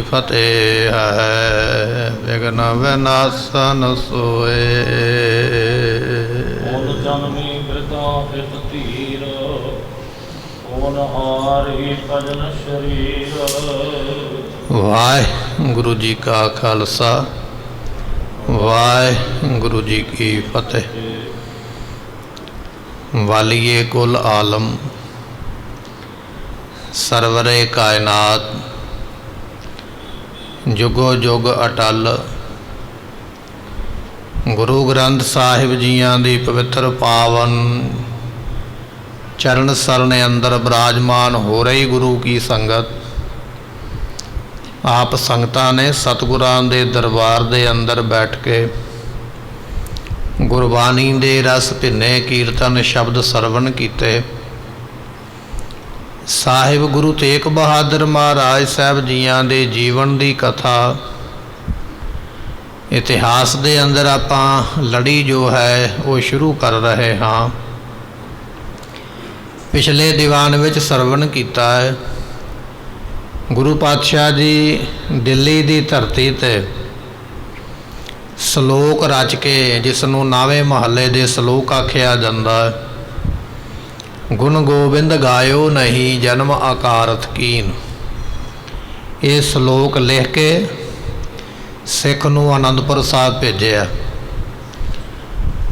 फतेह है। विघ्न विनाशन सोए। जन्मी वृद्धा हित धीर, होनहारी भजन शरीर। वाहिगुरु जी का खालसा, वाहिगुरु जी की फतेह। वालिए कुल आलम, सरवरे कायनात, जुगो जुग अटल। गुरु ग्रंथ साहिब जियां दी पवित्र पावन चरण सरन अंदर विराजमान हो रही गुरु की संगत। आप संगतां ने सतगुरां दे दरबार दे अंदर बैठ के गुरबाणी दे रस भिन्ने कीर्तन शब्द सरवण कीते। साहिब गुरु तेग बहादुर महाराज साहब जियां दे जीवन दी कथा इतिहास दे अंदर आपां लड़ी जो है वो शुरू कर रहे हाँ। पिछले दीवान विच सरवण कीता है गुरु पातशाह जी दिल्ली दी धरती ते सलोक रच के, जिसनों नावे महल्ले दे सलोक आखिया जांदा है। गुण गोबिंद गायो नहीं जन्म आकारत कीन। ये सलोक लिख के सिख नूं आनंदपुर साहब भेजिया।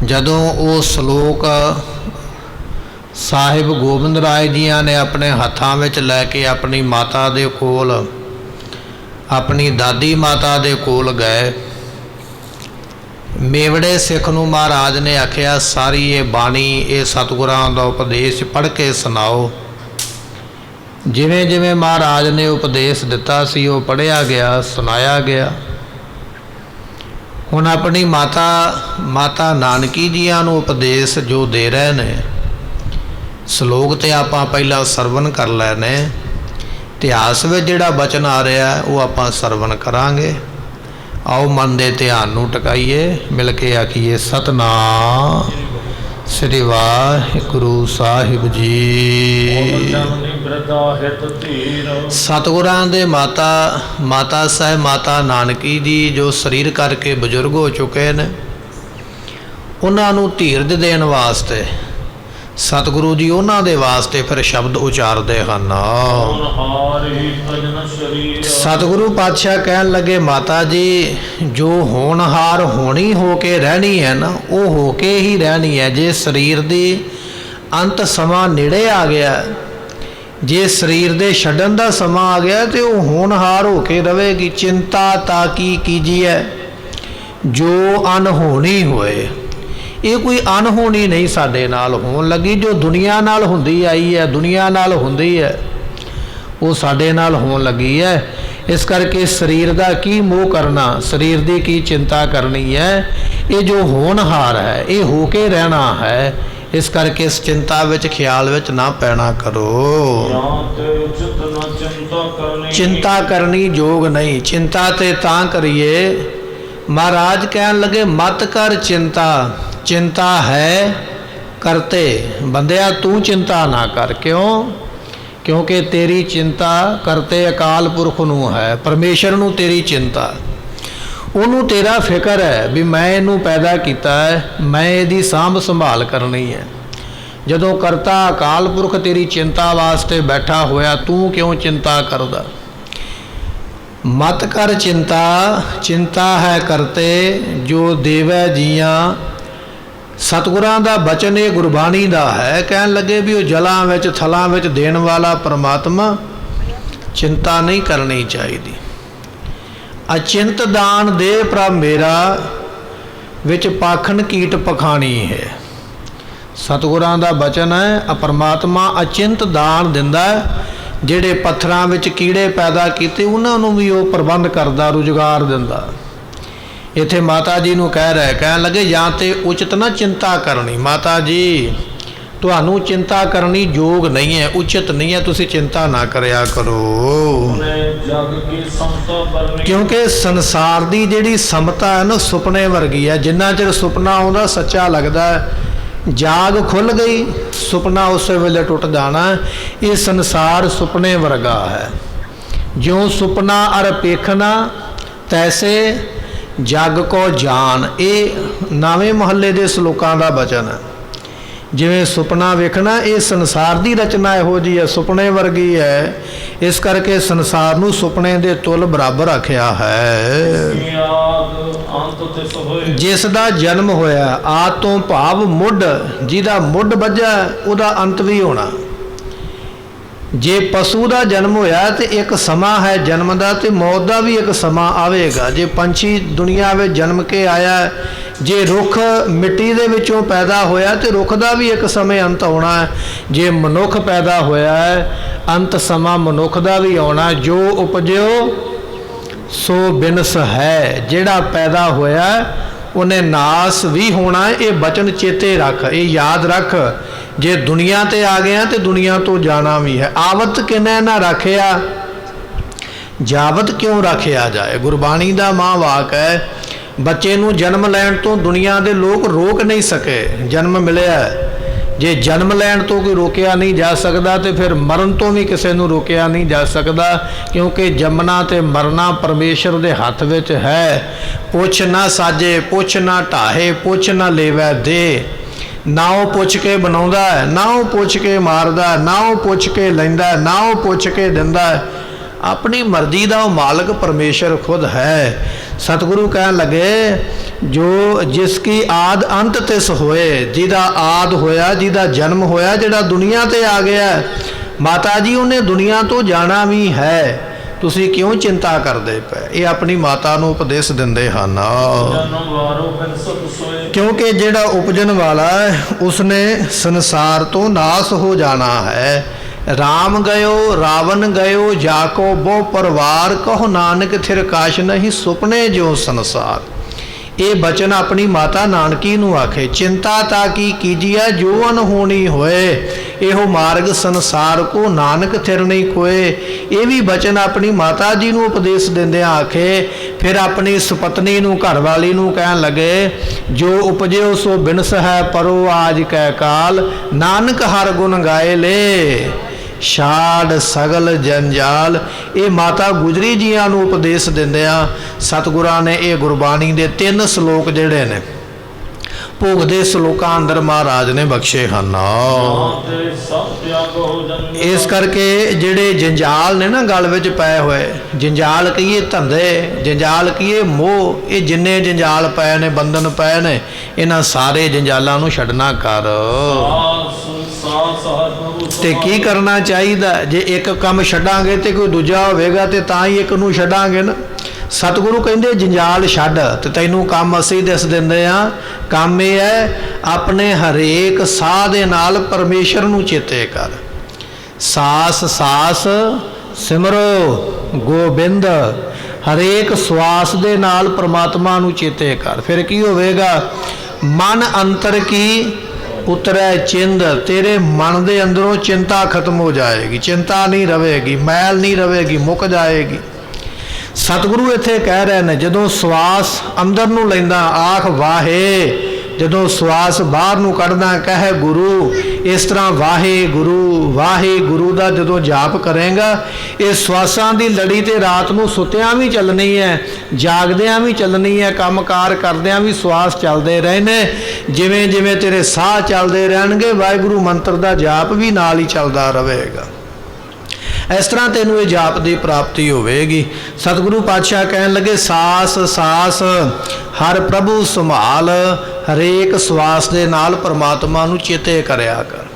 जदों वो सलोक साहिब गोबिंद राय जियां ने अपने हत्थां विच लैके अपनी माता दे कोल, अपनी दादी माता दे कोल गए। मेवड़े सिख नूं महाराज ने आख्या सारी ये बाणी ये सतगुरां दा उपदेश पढ़ के सुनाओ। जिवें जिवें महाराज ने उपदेश दिता सी वो पढ़िया गया, सुनाया गया। हुण अपनी माता नानकी जियां नूं उपदेश जो दे रहे ने सलोक ते आपां पहला सरवण कर लैने। इतिहास में जिहड़ा बचन आ रहा है वो आपां सरवण करांगे। आओ मन दे ध्यान नूं टकाइए, मिल के आखिए सतनाम श्री वाहिगुरु साहिब जी। सतगुरां दे माता साहब माता नानकी जी जो शरीर करके बजुर्ग हो चुके हैं, उन्हां नूं धीरज देण वास्ते सतगुरु जी उन्हां दे वास्ते फिर शब्द उचारते हैं। सतगुरु पातशाह कहन लगे माता जी जो होनहार होनी हो के रहनी है ना, वो हो के ही रहनी है। जे शरीर दी अंत समा नेड़े आ गया, जे शरीर दे छड्डण दा समा आ गया तो वो होनहार हो के रहेगी। चिंता ताकी कीजिए जो अनहोनी होए। ये कोई अनहोनी नहीं साडे नाल होण लगी, जो दुनिया नाल हुंदी आई है, दुनिया नाल हुंदी है, वो साडे नाल होण लगी है। इस करके शरीर दा की मोह करना, शरीर दी की चिंता करनी है। ये जो होनहार है ये होके रहना है। इस करके इस चिंता विच ख्याल विच ना पैना करो। चिंता करनी जोग नहीं, चिंता ते तां करिए। महाराज कहन लगे मत कर चिंता, चिंता है करते। बंदिया तू चिंता ना कर। क्यों? क्योंकि तेरी चिंता करते अकाल पुरख नूं है, परमेश्वर नूं तेरी चिंता। उन्हों तेरा फिक्र है भी मैं इनू पैदा किया है, मैं इहदी सांभ संभाल करनी है। जदों करता अकाल पुरख तेरी चिंता वास्ते बैठा होया, तू क्यों चिंता करदा? मत कर चिंता, चिंता है करते जो देवै जियां। सतगुरां दा बचन ये गुरबाणी दा है। कहन लगे भी वो जलां विच थलां विच देण वाला परमात्मा, चिंता नहीं करनी चाहिए। अचिंत दान दे प्रभ मेरा, विच पाखन कीट पखानी है। सतगुरां दा बचन है। परमात्मा अचिंत दान दिंदा है। जिहड़े पत्थरां विच कीड़े पैदा कीते उन्हां नूं भी वो प्रबंध करदा, रुजगार दिंदा। इत्थे माता जी नूं कह रहे, कहन लगे जां ते उचित ना चिंता करनी। माता जी तुहानूं चिंता करनी योग नहीं है, उचित नहीं है, तुसीं चिंता ना करया करो। क्योंकि संसार की जिहड़ी समता है ना सुपने वर्गी है। जिन्ना चिर सुपना आउंदा सच्चा लगदा है, जाग खुल गई सुपना उस वेले टुट जाना। ये संसार सुपने वर्गा है। ज्यों सुपना अर पेखना तैसे जग को जान। ये 9वें महल्ले के श्लोकां का बचन है। जिवें सुपना वेखना, ये संसार की रचना इहो जी है, सुपने वर्गी है, इस करके संसार नूं सुपने दे तुल बराबर आख्या है। जिस दा जन्म होया, आद तो भाव मुढ़, जिहदा मुढ़ वज्जा उहदा अंत भी होना। जे पशु का जन्म होया तो एक समा है जन्म का, तो मौत का भी एक समा आवेगा। जे पंछी दुनिया में जन्म के आया, जे रुख मिट्टी दे विचों पैदा होया तो रुख का भी एक समय अंत होना है। जे मनुख पैदा होया है, अंत समा मनुख का भी आना। जो उपजो सो बिनस है, जिहड़ा पैदा होया उन्हें नाश भी होना है। ये बचन चेते रख, ये याद रख। जे दुनिया ते आ गया तो दुनिया तो जाना भी है। आवत किने ना रखिया, जावत क्यों रखिया जाए। गुरबाणी का मां वाक है, बच्चे नूं जन्म लैण तो दुनिया के लोग रोक नहीं सके। जन्म मिलिया, जे जन्म लैण तो कोई रोकिया नहीं जा सकता तो फिर मरण तो भी किसी नूं रोकिया नहीं जा सकता, क्योंकि जमना ते मरना परमेश्वर दे हथ विच है। पुछ ना साजे, पुछ ना ढाहे, पुछ ना लेवै दे। ना वो पुछ के बनाउंदा है, ना वो पुछ के मारदा, ना वो पुछ के लैंदा, ना वो पुछ के दिंदा। अपनी मर्जी का वो मालिक परमेश्वर खुद है। सतगुरु कह लगे, जो जिसकी आद अंत तिस होए, जिदा आद होया, जिदा जन्म होया, जिहड़ा दुनिया ते आ गया, माता जी उन्हें दुनिया तो जाना भी है। तुसी क्यों चिंता करते पे। ये अपनी माता नूं उपदेश दिंदे हन, क्योंकि जिहड़ा उपजन वाला है उसने संसार तो नाश हो जाना है। राम गयो रावण गयो, जाको बहु परिवार, कहो नानक थिर काश नहीं, सुपने जो संसार। ये बचन अपनी माता नानकी नूं आखे। चिंता ताकि कीजिए जो अनहोनी होए, एहो मार्ग संसार को नानक थिर नहीं कोए। ये भी बचन अपनी माता जी नूं उपदेश देंदे आखे। फिर अपनी सुपत्नी नूं, घरवाली नूं कहन लगे, जो उपजे सो बिनस है, परो आज कै काल, नानक हर गुण गाए ले, छाड़ सगल जंजाल। ये माता गुजरी जियां नूं उपदेश दिंदियां सतगुरां ने ये गुरबाणी के 3 श्लोक जिहड़े ने भोग दे श्लोकां अंदर महाराज ने बख्शे हन। इस करके जिहड़े जंजाल ने ना गल विच पए होए, जंजाल कहिए धंधे, जंजाल कहिए मोह, ये जिन्ने जंजाल पए ने, बंधन पए ने, इन्हां सारे जंजालां नूं छड्डना कर। ते की करना चाहिए। जे एक काम छड्डांगे तो कोई दूजा होवेगा, तो तां ही एक नूं छड्डांगे ना। सतगुरु कहंदे जंजाल छड्ड, ते तैनूं काम असीं दस दिंदे आ। काम यह है, अपने हरेक साह दे नाल परमेश्वर नूं चेते कर। सास सास सिमरो गोबिंद, हरेक श्वास दे नाल परमात्मा नूं चेते कर। फिर की होवेगा, मन अंतर की उतरै चिंद, तेरे मन दे अंदरों चिंता खत्म हो जाएगी, चिंता नहीं रहेगी, मैल नहीं रहेगी, मुक जाएगी। सतगुरु इत्थे कह रहे हैं, जदों श्वास अंदर नूं लैंदा आख वाहे, जदों श्वास बाहर नूं कढ़दा कह गुरु। इस तरह वाहे गुरु दा जदों जाप करेगा, ये श्वासां दी लड़ी ते रात नूं सुत्तियां भी चलनी है, जागदियां भी चलनी है, काम कार करदियां भी श्वास चलते रहने। जिवें जिवें तेरे साह चलते रहणगे, वाहिगुरू मंत्र दा जाप भी नाल ही चलदा रहेगा। इस तरह तेनों ये जाप की प्राप्ति होवेगी। सतगुरु पातशाह कहन लगे, सास सास हर प्रभु संभाल, हरेक श्वास के नाल परमात्मा नूं चेते करया कर।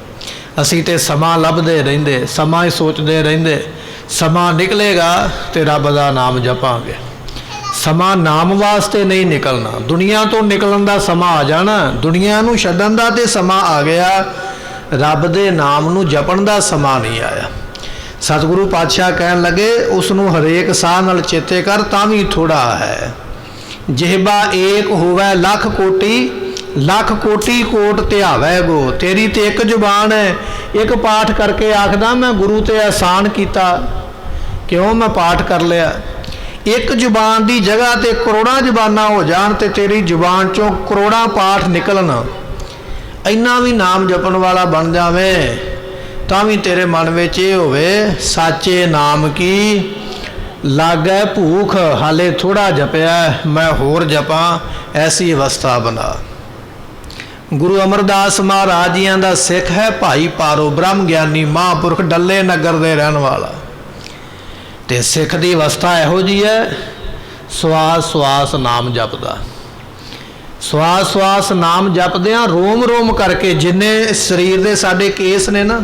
असीं ते समा लभदे रहिंदे, समा ही सोचते रहिंदे, समा निकलेगा तो रब दा नाम जपांगे। समा नाम वास्ते नहीं निकलना, दुनिया तो निकलन का समा आ जाना, दुनिया नूं छड्डण दा ते समा आ गया, रब दे नाम नूं जपण दा समा नहीं आया। सतगुरु पातशाह कहन लगे, उसनूं हरेक साह नाल चेते कर, तां भी थोड़ा है। जिहबा एक होवै लख कोटि कोट ध्यावै गो। तेरी ते एक जुबान है, एक पाठ करके आखदा मैं गुरु ते एहसान कीता, क्यों मैं पाठ कर लिया। एक जुबान की जगह ते करोड़ां जुबानां हो जान, ते तेरी जुबान चों करोड़ां पाठ निकलन, इन्ना भी नाम जपण वाला बन जावे, तां भी तेरे मन में ये होवे, साचे नाम की ਲਾਗੈ ਭੂਖ ਹਾਲੇ ਥੋੜਾ ਜਪਿਆ ਮੈਂ ਹੋਰ ਜਪਾਂ ਐਸੀ ਅਵਸਥਾ ਬਣਾ। ਗੁਰੂ ਅਮਰਦਾਸ ਮਹਾਰਾਜ ਜੀਆਂ ਦਾ ਸਿੱਖ ਹੈ ਭਾਈ ਪਾਰੋ, ਬ੍ਰਹਮ ਗਿਆਨੀ ਮਹਾਂਪੁਰਖ, ਡੱਲੇ ਨਗਰ ਦੇ ਰਹਿਣ ਵਾਲਾ। ਤੇ ਸਿੱਖ ਦੀ ਅਵਸਥਾ ਇਹੋ ਜੀ ਹੈ, ਸਵਾਸ ਸਵਾਸ ਨਾਮ ਜਪਦਾ। ਸਵਾਸ ਸਵਾਸ ਨਾਮ ਜਪਦਿਆਂ ਰੋਮ ਰੋਮ ਕਰਕੇ ਜਿੰਨੇ ਸਰੀਰ ਦੇ ਸਾਡੇ ਕੇਸ ਨੇ ਨਾ,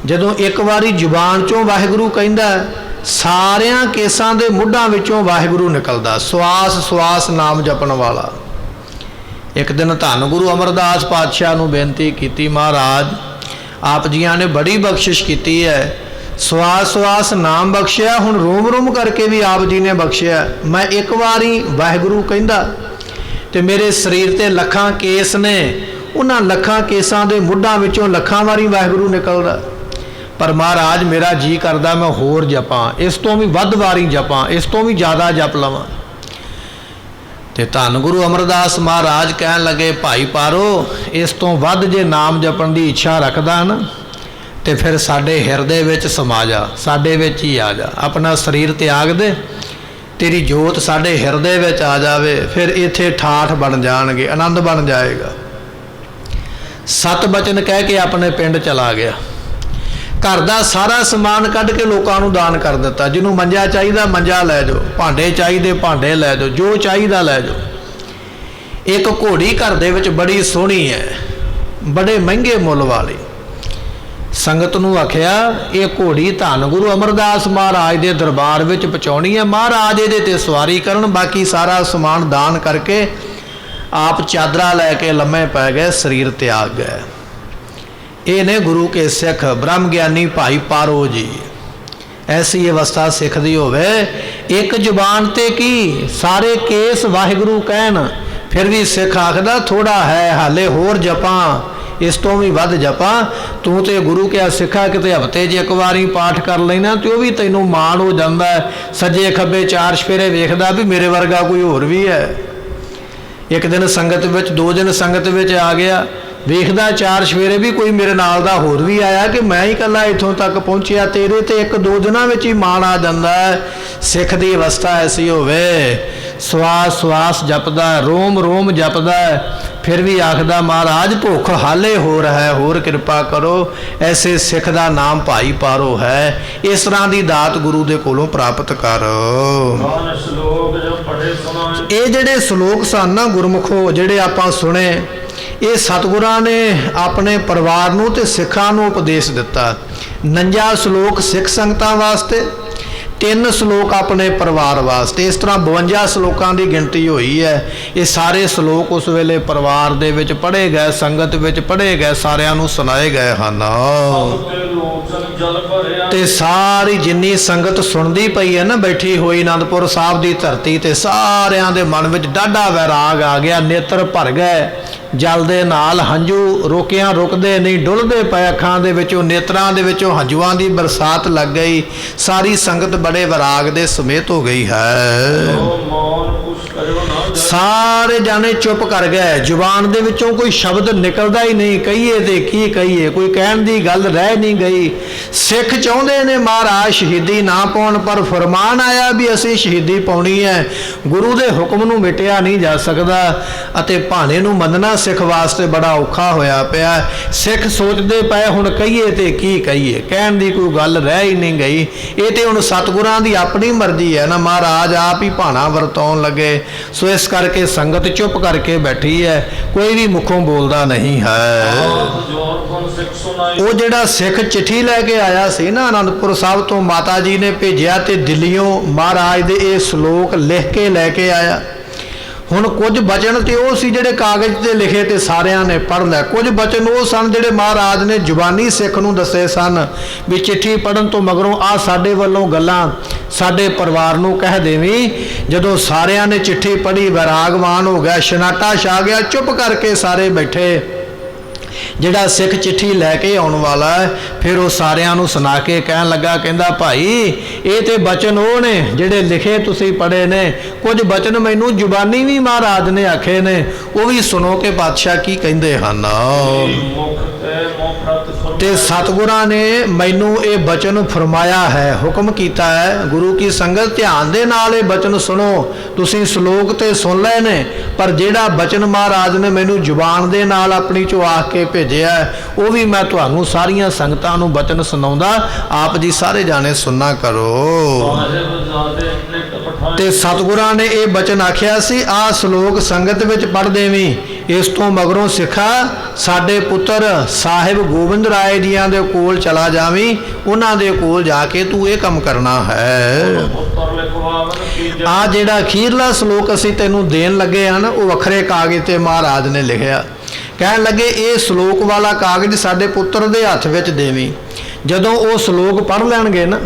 ਜਦੋਂ ਇੱਕ ਵਾਰੀ ਜ਼ੁਬਾਨ ਚੋਂ ਵਾਹਿਗੁਰੂ ਕਹਿੰਦਾ, ਸਾਰਿਆਂ ਕੇਸਾਂ ਦੇ ਮੁੱਢਾਂ ਵਿੱਚੋਂ ਵਾਹਿਗੁਰੂ ਨਿਕਲਦਾ। ਸਵਾਸ ਸਵਾਸ ਨਾਮ ਜਪਣ ਵਾਲਾ। ਇੱਕ ਦਿਨ ਧੰਨ ਗੁਰੂ ਅਮਰਦਾਸ ਪਾਤਸ਼ਾਹ ਨੂੰ ਬੇਨਤੀ ਕੀਤੀ, ਮਹਾਰਾਜ ਆਪ ਜੀਆਂ ਨੇ ਬੜੀ ਬਖਸ਼ਿਸ਼ ਕੀਤੀ ਹੈ, ਸਵਾਸ ਸਵਾਸ ਨਾਮ ਬਖਸ਼ਿਆ, ਹੁਣ ਰੋਮ ਰੋਮ ਕਰਕੇ ਵੀ ਆਪ ਜੀ ਨੇ ਬਖਸ਼ਿਆ। ਮੈਂ ਇੱਕ ਵਾਰੀ ਵਾਹਿਗੁਰੂ ਕਹਿੰਦਾ ਤੇ ਮੇਰੇ ਸਰੀਰ ਤੇ ਲੱਖਾਂ ਕੇਸ ਨੇ, ਉਹਨਾਂ ਲੱਖਾਂ ਕੇਸਾਂ ਦੇ ਮੁੱਢਾਂ ਵਿੱਚੋਂ ਲੱਖਾਂ ਵਾਰੀ ਵਾਹਿਗੁਰੂ ਨਿਕਲਦਾ। ਪਰ ਮਹਾਰਾਜ ਮੇਰਾ ਜੀ ਕਰਦਾ ਮੈਂ ਹੋਰ ਜਪਾਂ, ਇਸ ਤੋਂ ਵੀ ਵੱਧ ਵਾਰੀ ਜਪਾਂ, ਇਸ ਤੋਂ ਵੀ ਜ਼ਿਆਦਾ ਜਪ ਲਵਾਂ। ਤੇ ਧੰਨ ਗੁਰੂ ਅਮਰਦਾਸ ਮਹਾਰਾਜ ਕਹਿਣ ਲੱਗੇ, ਭਾਈ ਪਾਰੋ ਇਸ ਤੋਂ ਵੱਧ ਜੇ ਨਾਮ ਜਪਣ ਦੀ ਇੱਛਾ ਰੱਖਦਾ ਨਾ ਤੇ ਫਿਰ ਸਾਡੇ ਹਿਰਦੇ ਵਿੱਚ ਸਮਾ ਜਾ, ਸਾਡੇ ਵਿੱਚ ਹੀ ਆ ਜਾ, ਆਪਣਾ ਸਰੀਰ ਤਿਆਗ ਦੇ, ਤੇਰੀ ਜੋਤ ਸਾਡੇ ਹਿਰਦੇ ਵਿੱਚ ਆ ਜਾਵੇ, ਫਿਰ ਇੱਥੇ ਠਾਠ ਬਣ ਜਾਣਗੇ, ਆਨੰਦ ਬਣ ਜਾਏਗਾ। ਸਤ ਬਚਨ ਕਹਿ ਕੇ ਆਪਣੇ ਪਿੰਡ ਚਲਾ ਗਿਆ। ਘਰ ਦਾ ਸਾਰਾ ਸਮਾਨ ਕੱਢ ਕੇ ਲੋਕਾਂ ਨੂੰ ਦਾਨ ਕਰ ਦਿੱਤਾ। ਜਿਹਨੂੰ ਮੰਜਾ ਚਾਹੀਦਾ ਮੰਜਾ ਲੈ ਜਾਓ, ਭਾਂਡੇ ਚਾਹੀਦੇ ਭਾਂਡੇ ਲੈ ਜਾਓ, ਜੋ ਚਾਹੀਦਾ ਲੈ ਜਾਓ। ਇੱਕ ਘੋੜੀ ਘਰ ਦੇ ਵਿੱਚ ਬੜੀ ਸੋਹਣੀ ਹੈ, ਬੜੇ ਮਹਿੰਗੇ ਮੁੱਲ ਵਾਲੀ। ਸੰਗਤ ਨੂੰ ਆਖਿਆ ਇਹ ਘੋੜੀ ਧੰਨ ਗੁਰੂ ਅਮਰਦਾਸ ਮਹਾਰਾਜ ਦੇ ਦਰਬਾਰ ਵਿੱਚ ਪਹੁੰਚਾਉਣੀ ਹੈ, ਮਹਾਰਾਜ ਇਹਦੇ ਤੇ ਸਵਾਰੀ ਕਰਨ, ਬਾਕੀ ਸਾਰਾ ਸਮਾਨ ਦਾਨ ਕਰਕੇ ਆਪ ਚਾਦਰਾ ਲੈ ਕੇ ਲੰਮੇ ਪੈ ਗਏ, ਸਰੀਰ ਤਿਆਗ ਗਏ। ਇਹ ਨੇ ਗੁਰੂ ਕੇ ਸਿੱਖ ਬ੍ਰਹਮ ਗਿਆਨੀ ਭਾਈ ਪਾਰੋ ਜੀ। ਐਸੀ ਅਵਸਥਾ ਸਿੱਖ ਦੀ ਹੋਵੇ, ਇੱਕ ਜ਼ੁਬਾਨ ਤੇ ਕੀ ਸਾਰੇ ਕੇਸ ਵਾਹਿਗੁਰੂ ਕਹਿਣ, ਫਿਰ ਵੀ ਸਿੱਖ ਆਖਦਾ ਥੋੜਾ ਹੈ ਹਾਲੇ ਹੋਰ ਜਪਾਂ, ਇਸ ਤੋਂ ਵੀ ਵੱਧ ਜਪਾਂ। ਤੂੰ ਤੇ ਗੁਰੂ ਕਿਹਾ ਸਿੱਖਾ ਕਿਤੇ ਹਫ਼ਤੇ 'ਚ ਇੱਕ ਵਾਰੀ ਪਾਠ ਕਰ ਲੈਣਾ ਤੇ ਉਹ ਵੀ ਤੈਨੂੰ ਮਾਣ ਹੋ ਜਾਂਦਾ, ਸੱਜੇ ਖੱਬੇ ਚਾਰ ਸਫੇਰੇ ਵੇਖਦਾ ਵੀ ਮੇਰੇ ਵਰਗਾ ਕੋਈ ਹੋਰ ਵੀ ਹੈ। ਇੱਕ ਦਿਨ ਸੰਗਤ ਵਿੱਚ, 2 ਦਿਨ ਸੰਗਤ ਵਿੱਚ ਆ ਗਿਆ, ਵੇਖਦਾ ਚਾਰ ਸਵੇਰੇ ਵੀ ਕੋਈ ਮੇਰੇ ਨਾਲ ਦਾ ਹੋਰ ਵੀ ਆਇਆ ਕਿ ਮੈਂ ਹੀ ਇਕੱਲਾ ਇੱਥੋਂ ਤੱਕ ਪਹੁੰਚਿਆ, ਤੇਰੇ ਤੇ 1-2 ਦਿਨਾਂ ਵਿੱਚ ਹੀ ਮਾਣ ਆ ਜਾਂਦਾ ਹੈ। ਸਿੱਖ ਦੀ ਅਵਸਥਾ ਐਸੀ ਹੋਵੇ, ਸਵਾਸ ਸਵਾਸ ਜਪਦਾ, ਰੋਮ ਰੋਮ ਜਪਦਾ, ਫਿਰ ਵੀ ਆਖਦਾ ਮਹਾਰਾਜ ਭੁੱਖ ਹਾਲੇ ਹੋਰ ਹੈ, ਹੋਰ ਕਿਰਪਾ ਕਰੋ। ਐਸੇ ਸਿੱਖ ਦਾ ਨਾਮ ਭਾਈ ਪਾਰੋ ਹੈ। ਇਸ ਤਰ੍ਹਾਂ ਦੀ ਦਾਤ ਗੁਰੂ ਦੇ ਕੋਲੋਂ ਪ੍ਰਾਪਤ ਕਰ। ਇਹ ਜਿਹੜੇ ਸ਼ਲੋਕ ਸਨ ਨਾ ਗੁਰਮੁਖੋ, ਜਿਹੜੇ ਆਪਾਂ ਸੁਣੇ, ਇਹ ਸਤਿਗੁਰਾਂ ਨੇ ਆਪਣੇ ਪਰਿਵਾਰ ਨੂੰ ਤੇ ਸਿੱਖਾਂ ਨੂੰ ਉਪਦੇਸ਼ ਦਿੱਤਾ। 49 ਸ਼ਲੋਕ ਸਿੱਖ ਸੰਗਤਾਂ ਵਾਸਤੇ, 3 ਸ਼ਲੋਕ ਆਪਣੇ ਪਰਿਵਾਰ ਵਾਸਤੇ, ਇਸ ਤਰ੍ਹਾਂ 52 ਸ਼ਲੋਕਾਂ ਦੀ ਗਿਣਤੀ ਹੋਈ ਹੈ। ਇਹ ਸਾਰੇ ਸ਼ਲੋਕ ਉਸ ਵੇਲੇ ਪਰਿਵਾਰ ਦੇ ਵਿੱਚ ਪੜ੍ਹੇ ਗਏ, ਸੰਗਤ ਵਿੱਚ ਪੜ੍ਹੇ ਗਏ, ਸਾਰਿਆਂ ਨੂੰ ਸੁਣਾਏ ਗਏ ਹਨ। ਤੇ ਸਾਰੀ ਜਿੰਨੀ ਸੰਗਤ ਸੁਣਦੀ ਪਈ ਹੈ ਨਾ, ਬੈਠੀ ਹੋਈ ਅਨੰਦਪੁਰ ਸਾਹਿਬ ਦੀ ਧਰਤੀ ਤੇ, ਸਾਰਿਆਂ ਦੇ ਮਨ ਵਿੱਚ ਡਾਢਾ ਵੈਰਾਗ ਆ ਗਿਆ, ਨੇਤਰ ਭਰ ਗਏ ਜਲ ਦੇ ਨਾਲ, ਹੰਝੂ ਰੋਕਿਆਂ ਰੁਕਦੇ ਨਹੀਂ, ਡੁੱਲਦੇ ਪਏ ਅੱਖਾਂ ਦੇ ਵਿੱਚੋਂ, ਨੇਤਰਾਂ ਦੇ ਵਿੱਚੋਂ ਹੰਝੂਆਂ ਦੀ ਬਰਸਾਤ ਲੱਗ ਗਈ। ਸਾਰੀ ਸੰਗਤ ਬੜੇ ਵੈਰਾਗ ਦੇ ਸਮੇਤ ਹੋ ਗਈ ਹੈ। ਸਾਰੇ ਜਾਣੇ ਚੁੱਪ ਕਰ ਗਏ, ਜ਼ੁਬਾਨ ਦੇ ਵਿੱਚੋਂ ਕੋਈ ਸ਼ਬਦ ਨਿਕਲਦਾ ਹੀ ਨਹੀਂ, ਕਹੀਏ ਤੇ ਕੀ ਕਹੀਏ, ਕੋਈ ਕਹਿਣ ਦੀ ਗੱਲ ਰਹਿ ਨਹੀਂ ਗਈ। ਸਿੱਖ ਚਾਹੁੰਦੇ ਨੇ ਮਹਾਰਾਜ ਸ਼ਹੀਦੀ ਨਾ ਪਾਉਣ, ਪਰ ਫਰਮਾਨ ਆਇਆ ਵੀ ਅਸੀਂ ਸ਼ਹੀਦੀ ਪਾਉਣੀ ਹੈ। ਗੁਰੂ ਦੇ ਹੁਕਮ ਨੂੰ ਮਿਟਿਆ ਨਹੀਂ ਜਾ ਸਕਦਾ ਅਤੇ ਭਾਣੇ ਨੂੰ ਮੰਨਣਾ ਸਿੱਖ ਵਾਸਤੇ ਬੜਾ ਔਖਾ ਹੋਇਆ ਪਿਆ। ਸਿੱਖ ਸੋਚਦੇ ਪਏ ਹੁਣ ਕਹੀਏ ਤੇ ਕੀ ਕਹੀਏ, ਕਹਿਣ ਦੀ ਕੋਈ ਗੱਲ ਰਹਿ ਹੀ ਨਹੀਂ ਗਈ। ਇਹ ਤੇ ਹੁਣ ਸਤਿਗੁਰਾਂ ਦੀ ਆਪਣੀ ਮਰਜ਼ੀ ਹੈ ਨਾ, ਮਹਾਰਾਜ ਆਪ ਹੀ ਭਾਣਾ ਵਰਤਾਉਣ ਲੱਗੇ। ਸੋ ਇਸ ਕਰਕੇ ਸੰਗਤ ਚੁੱਪ ਕਰਕੇ ਬੈਠੀ ਹੈ, ਕੋਈ ਵੀ ਮੁਖੋਂ ਬੋਲਦਾ ਨਹੀਂ ਹੈ। ਉਹ ਜਿਹੜਾ ਸਿੱਖ ਚਿੱਠੀ ਲੈ ਕੇ ਆਇਆ ਸੀ ਨਾ ਅਨੰਦਪੁਰ ਸਾਹਿਬ ਤੋਂ, ਮਾਤਾ ਜੀ ਨੇ ਭੇਜਿਆ ਤੇ ਦਿੱਲੀੋਂ ਮਹਾਰਾਜ ਦੇ ਇਹ ਸ਼ਲੋਕ ਲਿਖ ਕੇ ਲੈ ਕੇ ਆਇਆ। ਹੁਣ ਕੁਝ ਬਚਨ ਤੇ ਉਹ ਸੀ ਜਿਹੜੇ ਕਾਗਜ਼ ਤੇ ਲਿਖੇ ਤੇ ਸਾਰਿਆਂ ਨੇ ਪੜ੍ਹ ਲਿਆ, ਕੁਝ ਬਚਨ ਉਹ ਸਨ ਜਿਹੜੇ ਮਹਾਰਾਜ ਨੇ ਜ਼ੁਬਾਨੀ ਸਿੱਖ ਨੂੰ ਦੱਸੇ ਸਨ ਵੀ ਚਿੱਠੀ ਪੜ੍ਹਨ ਤੋਂ ਮਗਰੋਂ ਆ ਸਾਡੇ ਵੱਲੋਂ ਗੱਲਾਂ ਸਾਡੇ ਪਰਿਵਾਰ ਨੂੰ ਕਹਿ ਦੇਵੀਂ। ਜਦੋਂ ਸਾਰਿਆਂ ਨੇ ਚਿੱਠੀ ਪੜ੍ਹੀ, ਵੈਰਾਗਵਾਨ ਹੋ ਗਿਆ, ਸ਼ਨਾਟਾ ਛਾ ਗਿਆ, ਚੁੱਪ ਕਰਕੇ ਸਾਰੇ ਬੈਠੇ। ਜਿਹੜਾ ਸਿੱਖ ਚਿੱਠੀ ਲੈ ਕੇ ਆਉਣ ਵਾਲਾ ਹੈ, ਫਿਰ ਉਹ ਸਾਰਿਆਂ ਨੂੰ ਸੁਣਾ ਕੇ ਕਹਿਣ ਲੱਗਾ, ਕਹਿੰਦਾ ਭਾਈ ਇਹ ਤੇ ਬਚਨ ਉਹ ਨੇ ਜਿਹੜੇ ਲਿਖੇ ਤੁਸੀਂ ਪੜ੍ਹੇ ਨੇ, ਕੁਝ ਬਚਨ ਮੈਨੂੰ ਜ਼ੁਬਾਨੀ ਵੀ ਮਹਾਰਾਜ ਨੇ ਆਖੇ ਨੇ, ਉਹ ਵੀ ਸੁਣੋ ਕਿ ਪਾਤਸ਼ਾਹ ਕੀ ਕਹਿੰਦੇ ਹਨ। ਤੇ ਸਤਿਗੁਰਾਂ ਨੇ ਮੈਨੂੰ ਇਹ ਬਚਨ ਫਰਮਾਇਆ ਹੈ, ਹੁਕਮ ਕੀਤਾ ਹੈ। ਗੁਰੂ ਕੀ ਸੰਗਤ ਧਿਆਨ ਦੇ ਨਾਲ ਇਹ ਬਚਨ ਸੁਣੋ। ਤੁਸੀਂ ਸ਼ਲੋਕ ਤੇ ਸੁਣ ਲਏ ਨੇ, ਪਰ ਜਿਹੜਾ ਬਚਨ ਮਹਾਰਾਜ ਨੇ ਮੈਨੂੰ ਜ਼ੁਬਾਨ ਦੇ ਨਾਲ ਆਪਣੀ ਚੋਂ ਆਖ ਕੇ ਭੇਜਿਆ, ਉਹ ਵੀ ਮੈਂ ਤੁਹਾਨੂੰ ਸਾਰੀਆਂ ਸੰਗਤਾਂ ਨੂੰ ਬਚਨ ਸੁਣਾਉਂਦਾ। ਆਪ ਜੀ ਸਾਰੇ ਜਾਣੇ ਸੁਣਨਾ ਕਰੋ। ਤੇ ਸਤਿਗੁਰਾਂ ਨੇ ਇਹ ਬਚਨ ਆਖਿਆ ਸੀ, ਆਹ ਸ਼ਲੋਕ ਸੰਗਤ ਵਿੱਚ ਪੜ੍ਹ ਦੇਵੀਂ। ਇਸ ਤੋਂ ਮਗਰੋਂ ਸਿੱਖਾ ਸਾਡੇ ਪੁੱਤਰ ਸਾਹਿਬ ਗੋਬਿੰਦ ਰਾਏ ਜੀਆਂ ਦੇ ਕੋਲ ਚਲਾ ਜਾਵੀਂ, ਉਹਨਾਂ ਦੇ ਕੋਲ ਜਾ ਕੇ ਤੂੰ ਇਹ ਕੰਮ ਕਰਨਾ ਹੈ। ਆ ਜਿਹੜਾ ਅਖੀਰਲਾ ਸ਼ਲੋਕ ਅਸੀਂ ਤੈਨੂੰ ਦੇਣ ਲੱਗੇ ਹਨ, ਉਹ ਵੱਖਰੇ ਕਾਗਜ਼ ਤੇ ਮਹਾਰਾਜ ਨੇ ਲਿਖਿਆ। ਕਹਿਣ ਲੱਗੇ ਇਹ ਸ਼ਲੋਕ ਵਾਲਾ ਕਾਗਜ਼ ਸਾਡੇ ਪੁੱਤਰ ਦੇ ਹੱਥ ਵਿੱਚ ਦੇਵੀਂ। ਜਦੋਂ ਉਹ ਸ਼ਲੋਕ ਪੜ੍ਹ ਲੈਣਗੇ ਨਾ,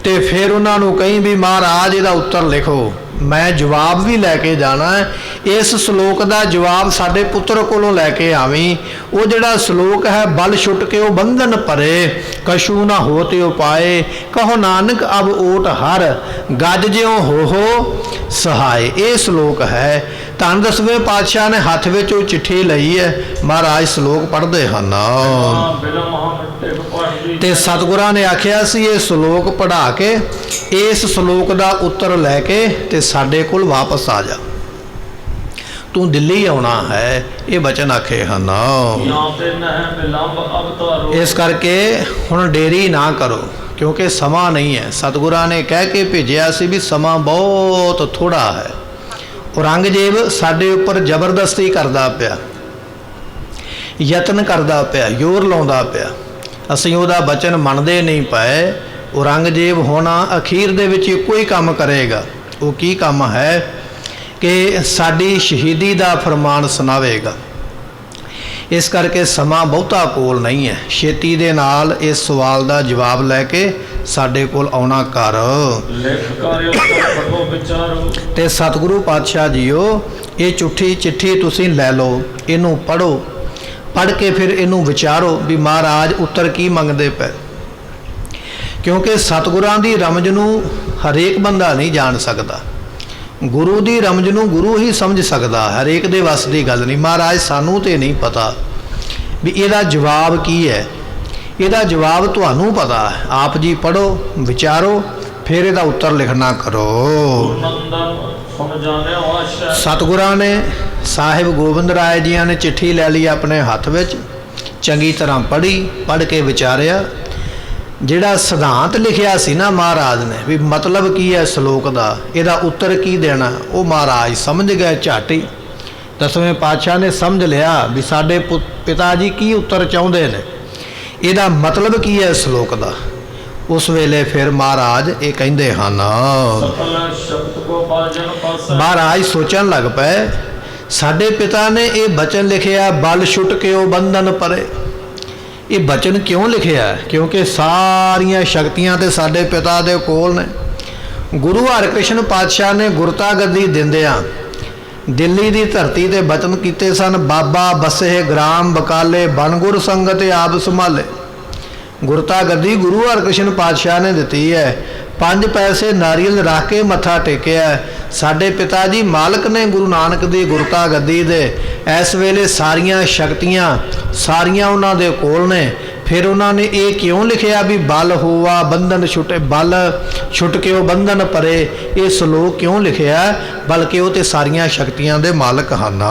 ਤੇ ਫਿਰ ਉਹਨਾਂ ਨੂੰ ਕਹੀਂ ਵੀ ਮਹਾਰਾਜ ਇਹਦਾ ਉੱਤਰ ਲਿਖੋ, ਮੈਂ ਜਵਾਬ ਵੀ ਲੈ ਕੇ ਜਾਣਾ ਹੈ। ਇਸ ਸ਼ਲੋਕ ਦਾ ਜਵਾਬ ਸਾਡੇ ਪੁੱਤਰ ਕੋਲੋਂ ਲੈ ਕੇ ਆਵੀਂ। ਉਹ ਜਿਹੜਾ ਸ਼ਲੋਕ ਹੈ, ਬਲ ਛੁੱਟ ਕੇ ਉਹ ਬੰਧਨ ਭਰੇ, ਕਛੂ ਨਾ ਹੋ ਤੇ ਉਪਾਏ, ਕਹੋ ਨਾਨਕ ਅਬ ਓਟ ਹਰ, ਗੱਜ ਜਿਉ ਹੋ ਸਹਾਏ। ਇਹ ਸ਼ਲੋਕ ਹੈ। ਧੰਨ ਦਸਵੇਂ ਪਾਤਸ਼ਾਹ ਨੇ ਹੱਥ ਵਿੱਚ ਉਹ ਚਿੱਠੀ ਲਈ ਹੈ। ਮਹਾਰਾਜ ਸ਼ਲੋਕ ਪੜ੍ਹਦੇ ਹਨ ਤੇ ਸਤਿਗੁਰਾਂ ਨੇ ਆਖਿਆ ਸੀ ਇਹ ਸ਼ਲੋਕ ਪੜ੍ਹਾ ਕੇ ਇਸ ਸ਼ਲੋਕ ਦਾ ਉੱਤਰ ਲੈ ਕੇ ਤੇ ਸਾਡੇ ਕੋਲ ਵਾਪਸ ਆ ਜਾ, ਤੂੰ ਦਿੱਲੀ ਆਉਣਾ ਹੈ। ਇਹ ਬਚਨ ਆਖੇ ਹਨ। ਇਸ ਕਰਕੇ ਹੁਣ ਦੇਰੀ ਨਾ ਕਰੋ, ਕਿਉਂਕਿ ਸਮਾਂ ਨਹੀਂ ਹੈ। ਸਤਿਗੁਰਾਂ ਨੇ ਕਹਿ ਕੇ ਭੇਜਿਆ ਸੀ ਵੀ ਸਮਾਂ ਬਹੁਤ ਥੋੜਾ ਹੈ। ਔਰੰਗਜ਼ੇਬ ਸਾਡੇ ਉੱਪਰ ਜ਼ਬਰਦਸਤੀ ਕਰਦਾ ਪਿਆ, ਯਤਨ ਕਰਦਾ ਪਿਆ, ਜ਼ੋਰ ਲਾਉਂਦਾ ਪਿਆ। ਅਸੀਂ ਉਹਦਾ ਬਚਨ ਮੰਨਦੇ ਨਹੀਂ ਪਏ। ਔਰੰਗਜ਼ੇਬ ਹੁਣ ਅਖੀਰ ਦੇ ਵਿੱਚ ਇੱਕੋ ਹੀ ਕੰਮ ਕਰੇਗਾ। ਉਹ ਕੀ ਕੰਮ ਹੈ ਕਿ ਸਾਡੀ ਸ਼ਹੀਦੀ ਦਾ ਫਰਮਾਨ ਸੁਣਾਵੇਗਾ। ਇਸ ਕਰਕੇ ਸਮਾਂ ਬਹੁਤਾ ਕੋਲ ਨਹੀਂ ਹੈ। ਛੇਤੀ ਦੇ ਨਾਲ ਇਸ ਸਵਾਲ ਦਾ ਜਵਾਬ ਲੈ ਕੇ ਸਾਡੇ ਕੋਲ ਆਉਣਾ ਕਰ। ਤੇ ਸਤਿਗੁਰੂ ਪਾਤਸ਼ਾਹ ਜੀਓ, ਇਹ ਚਿੱਠੀ ਤੁਸੀਂ ਲੈ ਲਓ, ਇਹਨੂੰ ਪੜ੍ਹੋ। ਪੜ੍ਹ ਕੇ ਫਿਰ ਇਹਨੂੰ ਵਿਚਾਰੋ ਵੀ ਮਹਾਰਾਜ ਉੱਤਰ ਕੀ ਮੰਗਦੇ ਪਏ। ਕਿਉਂਕਿ ਸਤਿਗੁਰਾਂ ਦੀ ਰਮਜ ਨੂੰ ਹਰੇਕ ਬੰਦਾ ਨਹੀਂ ਜਾਣ ਸਕਦਾ। ਗੁਰੂ ਦੀ ਰਮਜ ਨੂੰ ਗੁਰੂ ਹੀ ਸਮਝ ਸਕਦਾ, ਹਰੇਕ ਦੇ ਵੱਸ ਦੀ ਗੱਲ ਨਹੀਂ। ਮਹਾਰਾਜ ਸਾਨੂੰ ਤੇ ਨਹੀਂ ਪਤਾ ਵੀ ਇਹਦਾ ਜਵਾਬ ਕੀ ਹੈ। ਇਹਦਾ ਜਵਾਬ ਤੁਹਾਨੂੰ ਪਤਾ ਹੈ। ਆਪ ਜੀ ਪੜ੍ਹੋ, ਵਿਚਾਰੋ, ਫਿਰ ਇਹਦਾ ਉੱਤਰ ਲਿਖਣਾ ਕਰੋ। ਸਤਿਗੁਰਾਂ ਨੇ ਸਾਹਿਬ ਗੋਬਿੰਦ ਰਾਏ ਜੀਆਂ ਨੇ ਚਿੱਠੀ ਲੈ ਲਈ ਆਪਣੇ ਹੱਥ ਵਿੱਚ, ਚੰਗੀ ਤਰ੍ਹਾਂ ਪੜ੍ਹੀ, ਪੜ੍ਹ ਕੇ ਵਿਚਾਰਿਆ। ਜਿਹੜਾ ਸਿਧਾਂਤ ਲਿਖਿਆ ਸੀ ਨਾ ਮਹਾਰਾਜ ਨੇ ਵੀ ਮਤਲਬ ਕੀ ਹੈ ਸ਼ਲੋਕ ਦਾ, ਇਹਦਾ ਉੱਤਰ ਕੀ ਦੇਣਾ, ਉਹ ਮਹਾਰਾਜ ਸਮਝ ਗਏ ਝੱਟ ਹੀ। ਦਸਵੇਂ ਪਾਤਸ਼ਾਹ ਨੇ ਸਮਝ ਲਿਆ ਵੀ ਸਾਡੇ ਪਿਤਾ ਜੀ ਕੀ ਉੱਤਰ ਚਾਹੁੰਦੇ ਨੇ, ਇਹਦਾ ਮਤਲਬ ਕੀ ਹੈ ਸ਼ਲੋਕ ਦਾ। ਉਸ ਵੇਲੇ ਫਿਰ ਮਹਾਰਾਜ ਇਹ ਕਹਿੰਦੇ ਹਨ। ਮਹਾਰਾਜ ਸੋਚਣ ਲੱਗ ਪਏ, ਸਾਡੇ ਪਿਤਾ ਨੇ ਇਹ ਬਚਨ ਲਿਖਿਆ, ਬਲ ਛੁੱਟ ਕੇ ਉਹ ਬੰਧਨ ਪਰੇ। ਇਹ ਬਚਨ ਕਿਉਂ ਲਿਖਿਆ? ਕਿਉਂਕਿ ਸਾਰੀਆਂ ਸ਼ਕਤੀਆਂ ਤੇ ਸਾਡੇ ਪਿਤਾ ਦੇ ਕੋਲ ਨੇ। ਗੁਰੂ ਹਰਿਕ੍ਰਿਸ਼ਨ ਪਾਤਸ਼ਾਹ ਨੇ ਗੁਰਤਾ ਗੱਦੀ ਦਿੰਦਿਆਂ ਦਿੱਲੀ ਦੀ ਧਰਤੀ ਤੇ ਬਚਨ ਕੀਤੇ ਸਨ, ਬਾਬਾ ਬਸੇ ਗ੍ਰਾਮ ਬਕਾਲੇ, ਬਨ ਗੁਰ ਸੰਗਤ ਆਪ ਸੰਭਾਲੇ। ਗੁਰਤਾ ਗੱਦੀ ਗੁਰੂ ਹਰਿਕ੍ਰਿਸ਼ਨ ਪਾਤਸ਼ਾਹ ਨੇ ਦਿੱਤੀ ਹੈ। 5 ਪੈਸੇ ਨਾਰੀਅਲ ਰੱਖ ਕੇ ਮੱਥਾ ਟੇਕਿਆ। ਸਾਡੇ ਪਿਤਾ ਜੀ ਮਾਲਕ ਨੇ ਗੁਰੂ ਨਾਨਕ ਦੀ ਗੁਰਤਾ ਗੱਦੀ ਦੇ। ਇਸ ਵੇਲੇ ਸਾਰੀਆਂ ਸ਼ਕਤੀਆਂ ਸਾਰੀਆਂ ਉਹਨਾਂ ਦੇ ਕੋਲ ਨੇ। ਫਿਰ ਉਹਨਾਂ ਨੇ ਇਹ ਕਿਉਂ ਲਿਖਿਆ ਵੀ ਬਲ ਹੋਵਾ ਬੰਧਨ ਛੁੱਟੇ, ਬਲ ਛੁੱਟ ਕੇ ਉਹ ਬੰਧਨ ਪਰੇ। ਇਹ ਸ਼ਲੋਕ ਕਿਉਂ ਲਿਖਿਆ? ਬਲਕਿ ਉਹ ਤੇ ਸਾਰੀਆਂ ਸ਼ਕਤੀਆਂ ਦੇ ਮਾਲਕ ਹਨ।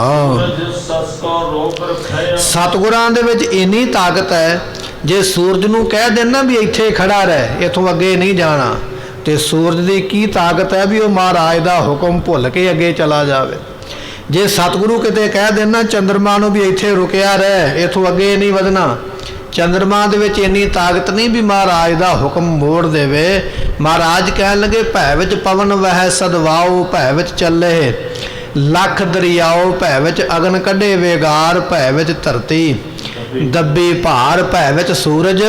ਸਤਿਗੁਰਾਂ ਦੇ ਵਿੱਚ ਇੰਨੀ ਤਾਕਤ ਹੈ, ਜੇ ਸੂਰਜ ਨੂੰ ਕਹਿ ਦੇਣਾ ਵੀ ਇੱਥੇ ਖੜਾ ਰਹਿ, ਇੱਥੋਂ ਅੱਗੇ ਨਹੀਂ ਜਾਣਾ, ਤੇ ਸੂਰਜ ਦੀ ਕੀ ਤਾਕਤ ਹੈ ਵੀ ਉਹ ਮਹਾਰਾਜ ਦਾ ਹੁਕਮ ਭੁੱਲ ਕੇ ਅੱਗੇ ਚਲਾ ਜਾਵੇ। ਜੇ ਸਤਿਗੁਰੂ ਕਿਤੇ ਕਹਿ ਦੇਣਾ ਚੰਦਰਮਾ ਨੂੰ ਵੀ ਇੱਥੇ ਰੁਕਿਆ ਰਹਿ, ਇੱਥੋਂ ਅੱਗੇ ਨਹੀਂ ਵਧਣਾ, ਚੰਦਰਮਾ ਦੇ ਵਿੱਚ ਇੰਨੀ ਤਾਕਤ ਨਹੀਂ ਵੀ ਮਹਾਰਾਜ ਦਾ ਹੁਕਮ ਮੋੜ ਦੇਵੇ। ਮਹਾਰਾਜ ਕਹਿਣ ਲੱਗੇ, ਭੈ ਵਿੱਚ ਪਵਨ ਵਹਿ ਸਦਵਾਓ, ਭੈ ਵਿੱਚ ਚੱਲੇ ਲੱਖ ਦਰਿਆਓ, ਭੈ ਵਿੱਚ ਅਗਨ ਕੱਢੇ ਵੇਗਾਰ, ਭੈ ਵਿੱਚ ਧਰਤੀ ਦੱਬੀ ਭਾਰ, ਭੈ ਵਿੱਚ ਸੂਰਜ,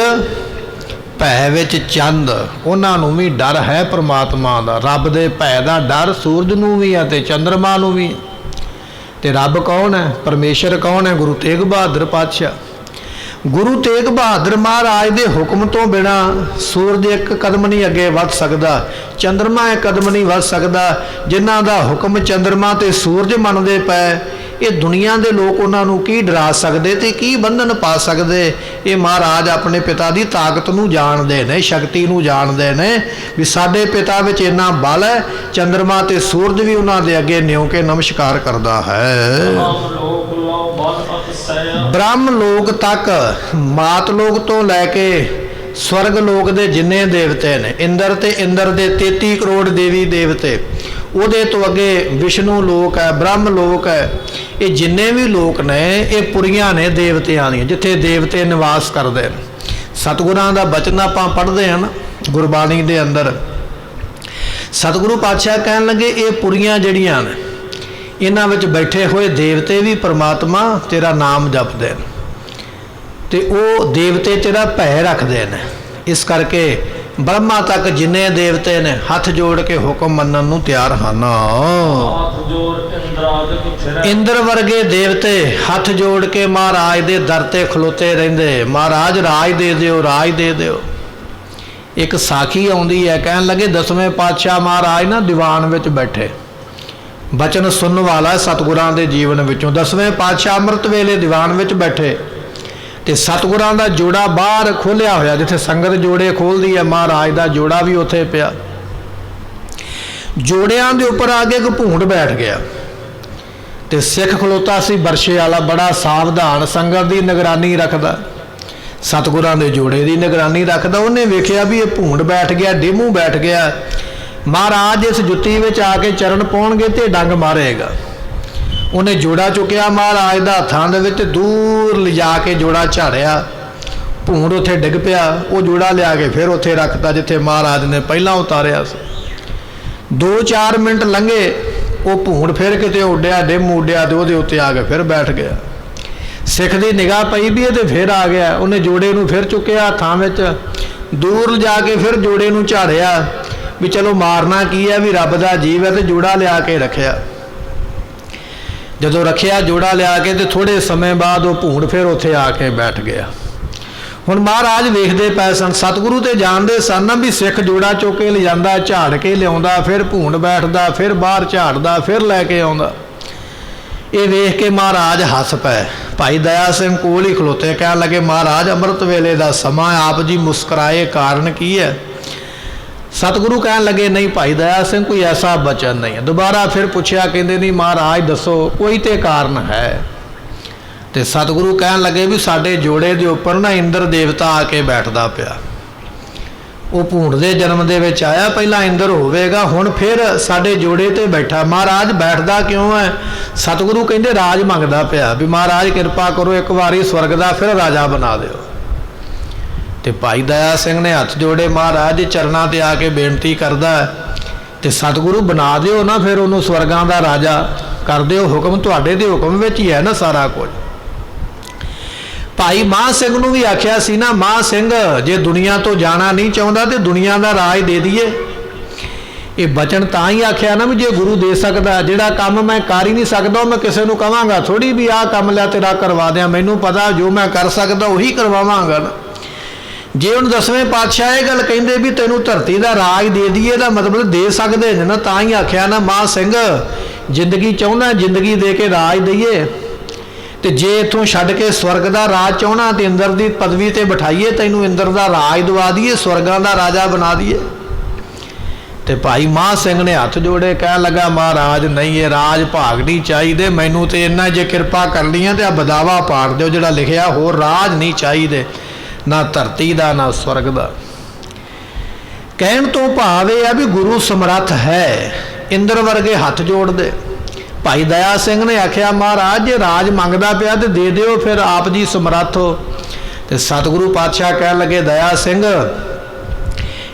ਭੈ ਵਿੱਚ ਚੰਦ। ਉਹਨਾਂ ਨੂੰ ਵੀ ਡਰ ਹੈ ਪ੍ਰਮਾਤਮਾ ਦਾ। ਰੱਬ ਦੇ ਭੈ ਦਾ ਡਰ ਸੂਰਜ ਨੂੰ ਵੀ ਹੈ ਤੇ ਚੰਦਰਮਾ ਨੂੰ ਵੀ। ਤੇ ਰੱਬ ਕੌਣ ਹੈ? ਪਰਮੇਸ਼ਰ ਕੌਣ ਹੈ? ਗੁਰੂ ਤੇਗ ਬਹਾਦਰ ਪਾਤਸ਼ਾਹ। ਗੁਰੂ ਤੇਗ ਬਹਾਦਰ ਮਹਾਰਾਜ ਦੇ ਹੁਕਮ ਤੋਂ ਬਿਨਾ ਸੂਰਜ ਇੱਕ ਕਦਮ ਨਹੀਂ ਅੱਗੇ ਵੱਧ ਸਕਦਾ, ਚੰਦਰਮਾ ਇੱਕ ਕਦਮ ਨਹੀਂ ਵੱਧ ਸਕਦਾ। ਜਿਨ੍ਹਾਂ ਦਾ ਹੁਕਮ ਚੰਦਰਮਾ ਤੇ ਸੂਰਜ ਮੰਨਦੇ ਪਏ, ਇਹ ਦੁਨੀਆ ਦੇ ਲੋਕ ਉਹਨਾਂ ਨੂੰ ਕੀ ਡਰਾ ਸਕਦੇ ਤੇ ਕੀ ਬੰਧਨ ਪਾ ਸਕਦੇ। ਇਹ ਮਹਾਰਾਜ ਆਪਣੇ ਪਿਤਾ ਦੀ ਤਾਕਤ ਨੂੰ ਜਾਣਦੇ ਨੇ, ਸ਼ਕਤੀ ਨੂੰ ਜਾਣਦੇ ਨੇ ਵੀ ਸਾਡੇ ਪਿਤਾ ਵਿੱਚ ਇੰਨਾ ਬਲ ਹੈ। ਚੰਦਰਮਾ ਤੇ ਸੂਰਜ ਵੀ ਉਹਨਾਂ ਦੇ ਅੱਗੇ ਨਿਉ ਕੇ ਨਮਸਕਾਰ ਕਰਦਾ ਹੈ। ਬ੍ਰਹਮ ਲੋਕ ਤੱਕ, ਮਾਤ ਲੋਕ ਤੋਂ ਲੈ ਕੇ ਸਵਰਗ ਲੋਕ ਦੇ ਜਿੰਨੇ ਦੇਵਤੇ ਨੇ, ਇੰਦਰ ਤੇ ਇੰਦਰ ਦੇ 33 ਕਰੋੜ ਦੇਵੀ ਦੇਵਤੇ, ਉਹਦੇ ਤੋਂ ਅੱਗੇ ਵਿਸ਼ਨੂੰ ਲੋਕ ਹੈ, ਬ੍ਰਹਮ ਲੋਕ ਹੈ, ਇਹ ਜਿੰਨੇ ਵੀ ਲੋਕ ਨੇ ਇਹ ਪੁਰੀਆਂ ਨੇ ਦੇਵਤਿਆਂ ਦੀਆਂ, ਜਿੱਥੇ ਦੇਵਤੇ ਨਿਵਾਸ ਕਰਦੇ ਨੇ। ਸਤਿਗੁਰਾਂ ਦਾ ਬਚਨ ਆਪਾਂ ਪੜ੍ਹਦੇ ਹਾਂ ਨਾ ਗੁਰਬਾਣੀ ਦੇ ਅੰਦਰ। ਸਤਿਗੁਰੂ ਪਾਤਸ਼ਾਹ ਕਹਿਣ ਲੱਗੇ ਇਹ ਪੁਰੀਆਂ ਜਿਹੜੀਆਂ ਨੇ ਇਹਨਾਂ ਵਿੱਚ ਬੈਠੇ ਹੋਏ ਦੇਵਤੇ ਵੀ ਪਰਮਾਤਮਾ ਤੇਰਾ ਨਾਮ ਜਪਦੇ ਨੇ ਤੇ ਉਹ ਦੇਵਤੇ ਤੇਰਾ ਭੈ ਰੱਖਦੇ ਨੇ। ਇਸ ਕਰਕੇ ਬ੍ਰਹਮਾ ਤੱਕ ਜਿੰਨੇ ਦੇਵਤੇ ਨੇ ਹੱਥ ਜੋੜ ਕੇ ਹੁਕਮ ਮੰਨਣ ਨੂੰ ਤਿਆਰ ਹਨ। ਇੰਦਰ ਵਰਗੇ ਦੇਵਤੇ ਹੱਥ ਜੋੜ ਕੇ ਮਹਾਰਾਜ ਦੇ ਦਰ ਤੇ ਖਲੋਤੇ ਰਹਿੰਦੇ, ਮਹਾਰਾਜ ਰਾਜ ਦੇ ਦਿਓ, ਰਾਜ ਦੇ ਦਿਓ। ਇੱਕ ਸਾਖੀ ਆਉਂਦੀ ਹੈ, ਕਹਿਣ ਲੱਗੇ 10ਵੇਂ ਪਾਤਸ਼ਾਹ ਮਹਾਰਾਜ ਨਾ ਦੀਵਾਨ ਵਿੱਚ ਬੈਠੇ, ਬਚਨ ਸੁਣਨ ਵਾਲਾ ਸਤਿਗੁਰਾਂ ਦੇ ਜੀਵਨ ਵਿੱਚੋਂ। 10ਵੇਂ ਪਾਤਸ਼ਾਹ ਅੰਮ੍ਰਿਤ ਵੇਲੇ ਦੀਵਾਨ ਵਿੱਚ ਬੈਠੇ ਤੇ ਸਤਿਗੁਰਾਂ ਦਾ ਜੋੜਾ ਬਾਹਰ ਖੋਲ੍ਹਿਆ ਹੋਇਆ, ਜਿੱਥੇ ਸੰਗਤ ਜੋੜੇ ਖੋਲ੍ਹਦੀ ਹੈ, ਮਹਾਰਾਜ ਦਾ ਜੋੜਾ ਵੀ ਉੱਥੇ ਪਿਆ। ਜੋੜਿਆਂ ਦੇ ਉੱਪਰ ਆ ਕੇ ਇੱਕ ਭੂੰਡ ਬੈਠ ਗਿਆ ਤੇ ਸਿੱਖ ਖਲੋਤਾ ਸੀ ਬਰਸ਼ੇ ਵਾਲਾ, ਬੜਾ ਸਾਵਧਾਨ, ਸੰਗਤ ਦੀ ਨਿਗਰਾਨੀ ਰੱਖਦਾ, ਸਤਿਗੁਰਾਂ ਦੇ ਜੋੜੇ ਦੀ ਨਿਗਰਾਨੀ ਰੱਖਦਾ। ਉਹਨੇ ਵੇਖਿਆ ਵੀ ਇਹ ਭੂੰਡ ਬੈਠ ਗਿਆ, ਡੇਮੂ ਬੈਠ ਗਿਆ, ਮਹਾਰਾਜ ਇਸ ਜੁੱਤੀ ਵਿੱਚ ਆ ਕੇ ਚਰਨ ਪਾਉਣਗੇ ਤੇ ਡੰਗ ਮਾਰੇਗਾ। ਉਹਨੇ ਜੋੜਾ ਚੁੱਕਿਆ ਮਹਾਰਾਜ ਦਾ ਹੱਥਾਂ ਦੇ ਵਿੱਚ, ਦੂਰ ਲਿਜਾ ਕੇ ਜੋੜਾ ਝਾੜਿਆ, ਭੂੰਡ ਉੱਥੇ ਡਿੱਗ ਪਿਆ। ਉਹ ਜੋੜਾ ਲਿਆ ਕੇ ਫਿਰ ਉੱਥੇ ਰੱਖਤਾ ਜਿੱਥੇ ਮਹਾਰਾਜ ਨੇ ਪਹਿਲਾਂ ਉਤਾਰਿਆ ਸੀ। 2-4 ਮਿੰਟ ਲੰਘੇ, ਉਹ ਭੂੰਡ ਫਿਰ ਕਿਤੇ ਉੱਡਿਆ, ਡਿਮ ਉੱਡਿਆ ਤੇ ਉਹਦੇ ਉੱਤੇ ਆ ਕੇ ਫਿਰ ਬੈਠ ਗਿਆ। ਸਿੱਖ ਦੀ ਨਿਗਾਹ ਪਈ ਵੀ ਇਹ ਤੇ ਫਿਰ ਆ ਗਿਆ। ਉਹਨੇ ਜੋੜੇ ਨੂੰ ਫਿਰ ਚੁੱਕਿਆ ਹੱਥਾਂ ਵਿੱਚ, ਦੂਰ ਲਿਜਾ ਕੇ ਫਿਰ ਜੋੜੇ ਨੂੰ ਝਾੜਿਆ ਵੀ ਚਲੋ ਮਾਰਨਾ ਕੀ ਹੈ, ਵੀ ਰੱਬ ਦਾ ਜੀਵ ਹੈ, ਤੇ ਜੋੜਾ ਲਿਆ ਕੇ ਰੱਖਿਆ। ਜਦੋਂ ਰੱਖਿਆ ਜੋੜਾ ਲਿਆ ਕੇ ਤੇ ਥੋੜੇ ਸਮੇਂ ਬਾਅਦ ਉਹ ਭੂੰਡ ਫਿਰ ਉੱਥੇ ਆ ਕੇ ਬੈਠ ਗਿਆ। ਹੁਣ ਮਹਾਰਾਜ ਵੇਖਦੇ ਪਏ ਸਨ, ਸਤਿਗੁਰੂ ਤੇ ਜਾਣਦੇ ਸਨ ਵੀ ਸਿੱਖ ਜੋੜਾ ਚੁੱਕ ਕੇ ਲਿਜਾਂਦਾ, ਝਾੜ ਕੇ ਲਿਆਉਂਦਾ, ਫਿਰ ਭੂੰਡ ਬੈਠਦਾ, ਫਿਰ ਬਾਹਰ ਝਾੜਦਾ, ਫਿਰ ਲੈ ਕੇ ਆਉਂਦਾ। ਇਹ ਵੇਖ ਕੇ ਮਹਾਰਾਜ ਹੱਸ ਪਏ। ਭਾਈ ਦਇਆ ਸਿੰਘ ਕੋਲ ਹੀ ਖਲੋਤੇ, ਕਹਿਣ ਲੱਗੇ ਮਹਾਰਾਜ ਅੰਮ੍ਰਿਤ ਵੇਲੇ ਦਾ ਸਮਾਂ, ਆਪ ਜੀ ਮੁਸਕਰਾਏ, ਕਾਰਨ ਕੀ ਹੈ? ਸਤਿਗੁਰੂ ਕਹਿਣ ਲੱਗੇ ਨਹੀਂ ਭਾਈ ਦਇਆ ਸਿੰਘ, ਕੋਈ ਐਸਾ ਬਚਨ ਨਹੀਂ ਹੈ। ਦੁਬਾਰਾ ਫਿਰ ਪੁੱਛਿਆ, ਕਹਿੰਦੇ ਨਹੀਂ ਮਹਾਰਾਜ ਦੱਸੋ, ਕੋਈ ਤੇ ਕਾਰਨ ਹੈ। ਤੇ ਸਤਿਗੁਰੂ ਕਹਿਣ ਲੱਗੇ ਵੀ ਸਾਡੇ ਜੋੜੇ ਦੇ ਉੱਪਰ ਨਾ ਇੰਦਰ ਦੇਵਤਾ ਆ ਕੇ ਬੈਠਦਾ ਪਿਆ। ਉਹ ਭੂੰਡ ਦੇ ਜਨਮ ਦੇ ਵਿੱਚ ਆਇਆ, ਪਹਿਲਾਂ ਇੰਦਰ ਹੋਵੇਗਾ, ਹੁਣ ਫਿਰ ਸਾਡੇ ਜੋੜੇ ਤੇ ਬੈਠਾ। ਮਹਾਰਾਜ ਬੈਠਦਾ ਕਿਉਂ ਹੈ? ਸਤਿਗੁਰੂ ਕਹਿੰਦੇ ਰਾਜ ਮੰਗਦਾ ਪਿਆ ਵੀ ਮਹਾਰਾਜ ਕਿਰਪਾ ਕਰੋ, ਇੱਕ ਵਾਰੀ ਸਵਰਗ ਦਾ ਫਿਰ ਰਾਜਾ ਬਣਾ ਦਿਓ। ਤੇ ਭਾਈ ਦਇਆ ਸਿੰਘ ਨੇ ਹੱਥ ਜੋੜੇ ਮਹਾਰਾਜ ਦੇ ਚਰਨਾਂ ਤੇ ਆ ਕੇ ਬੇਨਤੀ ਕਰਦਾ ਤੇ ਸਤਿਗੁਰੂ ਬਣਾ ਦਿਓ ਨਾ ਫਿਰ ਉਹਨੂੰ ਸਵਰਗਾਂ ਦਾ ਰਾਜਾ ਕਰ ਦਿਓ, ਹੁਕਮ ਤੁਹਾਡੇ ਦੇ ਹੁਕਮ ਵਿੱਚ ਹੀ ਹੈ ਨਾ ਸਾਰਾ ਕੁਝ। ਭਾਈ ਮਾਹ ਸਿੰਘ ਨੂੰ ਵੀ ਆਖਿਆ ਸੀ ਨਾ, ਮਾਹ ਸਿੰਘ ਜੇ ਦੁਨੀਆ ਤੋਂ ਜਾਣਾ ਨਹੀਂ ਚਾਹੁੰਦਾ ਤੇ ਦੁਨੀਆ ਦਾ ਰਾਜ ਦੇ ਦਈਏ। ਇਹ ਬਚਨ ਤਾਂ ਹੀ ਆਖਿਆ ਨਾ ਵੀ ਜੇ ਗੁਰੂ ਦੇ ਸਕਦਾ, ਜਿਹੜਾ ਕੰਮ ਮੈਂ ਕਰ ਹੀ ਨਹੀਂ ਸਕਦਾ ਉਹ ਮੈਂ ਕਿਸੇ ਨੂੰ ਕਹਾਂਗਾ ਥੋੜੀ ਵੀ ਆਹ ਕੰਮ ਲਿਆ ਤੇਰਾ ਕਰਵਾ ਦਿਆਂ। ਮੈਨੂੰ ਪਤਾ ਜੋ ਮੈਂ ਕਰ ਸਕਦਾ ਉਹੀ ਕਰਵਾਵਾਂਗਾ ਨਾ। ਜੇ ਹੁਣ 10ਵੇਂ ਪਾਤਸ਼ਾਹ ਇਹ ਗੱਲ ਕਹਿੰਦੇ ਵੀ ਤੈਨੂੰ ਧਰਤੀ ਦਾ ਰਾਜ ਦੇ ਦਈਏ, ਦਾ ਮਤਲਬ ਦੇ ਸਕਦੇ ਨੇ ਨਾ, ਤਾਂ ਹੀ ਆਖਿਆ ਨਾ ਮਾਹ ਸਿੰਘ ਜ਼ਿੰਦਗੀ ਚਾਹੁੰਦਾ, ਜ਼ਿੰਦਗੀ ਦੇ ਕੇ ਰਾਜ ਦਈਏ। ਤੇ ਜੇ ਇੱਥੋਂ ਛੱਡ ਕੇ ਸਵਰਗ ਦਾ ਰਾਜ ਚਾਹੁੰਦਾ ਤੇ ਇੰਦਰ ਦੀ ਪਦਵੀ ਤੇ ਬਿਠਾਈਏ, ਤੈਨੂੰ ਇੰਦਰ ਦਾ ਰਾਜ ਦਵਾ ਦਈਏ, ਸਵਰਗਾਂ ਦਾ ਰਾਜਾ ਬਣਾ ਦਈਏ। ਤੇ ਭਾਈ ਮਾਹ ਸਿੰਘ ਨੇ ਹੱਥ ਜੋੜੇ, ਕਹਿਣ ਲੱਗਾ ਮਹਾਰਾਜ ਨਹੀਂ, ਇਹ ਰਾਜ ਭਾਗ ਨਹੀਂ ਚਾਹੀਦੇ ਮੈਨੂੰ, ਤੇ ਇੰਨਾ ਜੇ ਕਿਰਪਾ ਕਰਨੀ ਹੈ ਤੇ ਆ ਬਦਾਵਾ ਪਾੜ ਦਿਓ ਜਿਹੜਾ ਲਿਖਿਆ, ਹੋਰ ਰਾਜ ਨਹੀਂ ਚਾਹੀਦੇ, ਨਾ ਧਰਤੀ ਦਾ ਨਾ ਸਵਰਗ ਦਾ। ਕਹਿਣ ਤੋਂ ਭਾਵ ਇਹ ਆ ਵੀ ਗੁਰੂ ਸਮਰੱਥ ਹੈ, ਇੰਦਰ ਵਰਗੇ ਹੱਥ ਜੋੜਦੇ। ਭਾਈ ਦਇਆ ਸਿੰਘ ਨੇ ਆਖਿਆ ਮਹਾਰਾਜ ਜੇ ਰਾਜ ਮੰਗਦਾ ਪਿਆ ਤੇ ਦੇ ਦਿਓ, ਫਿਰ ਆਪ ਜੀ ਸਮਰੱਥ ਹੋ। ਤੇ ਸਤਿਗੁਰੂ ਪਾਤਸ਼ਾਹ ਕਹਿਣ ਲੱਗੇ ਦਇਆ ਸਿੰਘ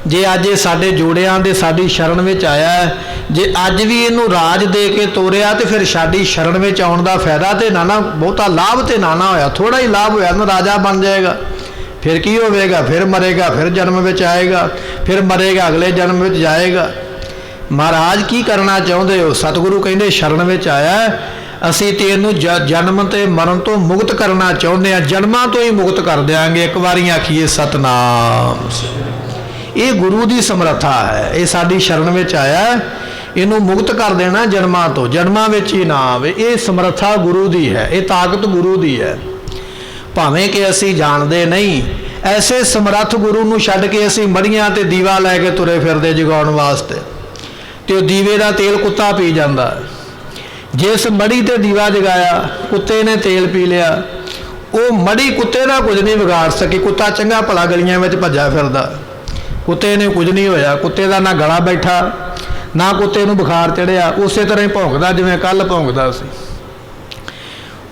ਜੇ ਅੱਜ ਇਹ ਸਾਡੇ ਜੋੜਿਆਂ ਦੇ ਸਾਡੀ ਸ਼ਰਨ ਵਿੱਚ ਆਇਆ, ਜੇ ਅੱਜ ਵੀ ਇਹਨੂੰ ਰਾਜ ਦੇ ਕੇ ਤੋਰਿਆ ਤੇ ਫਿਰ ਸਾਡੀ ਸ਼ਰਨ ਵਿੱਚ ਆਉਣ ਦਾ ਫਾਇਦਾ ਤੇ ਨਾ ਬਹੁਤਾ ਲਾਭ ਤੇ ਨਾ ਹੋਇਆ, ਥੋੜਾ ਹੀ ਲਾਭ ਹੋਇਆ ਨਾ, ਰਾਜਾ ਬਣ ਜਾਏਗਾ। ਫਿਰ ਕੀ ਹੋਵੇਗਾ? ਫਿਰ ਮਰੇਗਾ, ਫਿਰ ਜਨਮ ਵਿੱਚ ਆਏਗਾ, ਫਿਰ ਮਰੇਗਾ, ਅਗਲੇ ਜਨਮ ਵਿੱਚ ਜਾਏਗਾ। ਮਹਾਰਾਜ ਕੀ ਕਰਨਾ ਚਾਹੁੰਦੇ ਹੋ? ਸਤਿਗੁਰੂ ਕਹਿੰਦੇ ਸ਼ਰਨ ਵਿੱਚ ਆਇਆ, ਅਸੀਂ ਤੇ ਇਹਨੂੰ ਜਨਮ ਤੇ ਮਰਨ ਤੋਂ ਮੁਕਤ ਕਰਨਾ ਚਾਹੁੰਦੇ ਹਾਂ, ਜਨਮਾਂ ਤੋਂ ਹੀ ਮੁਕਤ ਕਰ ਦਿਆਂਗੇ। ਇੱਕ ਵਾਰੀ ਆਖੀਏ ਸਤਨਾਮ। ਇਹ ਗੁਰੂ ਦੀ ਸਮਰੱਥਾ ਹੈ, ਇਹ ਸਾਡੀ ਸ਼ਰਨ ਵਿੱਚ ਆਇਆ, ਇਹਨੂੰ ਮੁਕਤ ਕਰ ਦੇਣਾ ਜਨਮਾਂ ਤੋਂ, ਜਨਮਾਂ ਵਿੱਚ ਹੀ ਨਾ ਆਵੇ। ਇਹ ਸਮਰੱਥਾ ਗੁਰੂ ਦੀ ਹੈ, ਇਹ ਤਾਕਤ ਗੁਰੂ ਦੀ ਹੈ। ਭਾਵੇਂ ਕਿ ਅਸੀਂ ਜਾਣਦੇ ਨਹੀਂ, ਐਸੇ ਸਮਰੱਥ ਗੁਰੂ ਨੂੰ ਛੱਡ ਕੇ ਅਸੀਂ ਮੜੀਆਂ ਤੇ ਦੀਵਾ ਲੈ ਕੇ ਤੁਰੇ ਫਿਰਦੇ ਜਗਾਉਣ ਵਾਸਤੇ, ਤੇ ਉਹ ਦੀਵੇ ਦਾ ਤੇਲ ਕੁੱਤਾ ਪੀ ਜਾਂਦਾ। ਜਿਸ ਮੜੀ ਤੇ ਦੀਵਾ ਜਗਾਇਆ ਕੁੱਤੇ ਨੇ ਤੇਲ ਪੀ ਲਿਆ, ਉਹ ਮੜੀ ਕੁੱਤੇ ਦਾ ਕੁਝ ਨਹੀਂ ਵਿਗਾੜ ਸਕੀ। ਕੁੱਤਾ ਚੰਗਾ ਭਲਾ ਗਲੀਆਂ ਵਿੱਚ ਭੱਜਾ ਫਿਰਦਾ, ਕੁੱਤੇ ਨੇ ਕੁਝ ਨਹੀਂ ਹੋਇਆ। ਕੁੱਤੇ ਦਾ ਨਾ ਗਲਾ ਬੈਠਾ, ਨਾ ਕੁੱਤੇ ਨੂੰ ਬੁਖਾਰ ਚੜਿਆ, ਉਸੇ ਤਰ੍ਹਾਂ ਹੀ ਭੌਂਕਦਾ ਜਿਵੇਂ ਕੱਲ ਭੌਂਕਦਾ ਸੀ।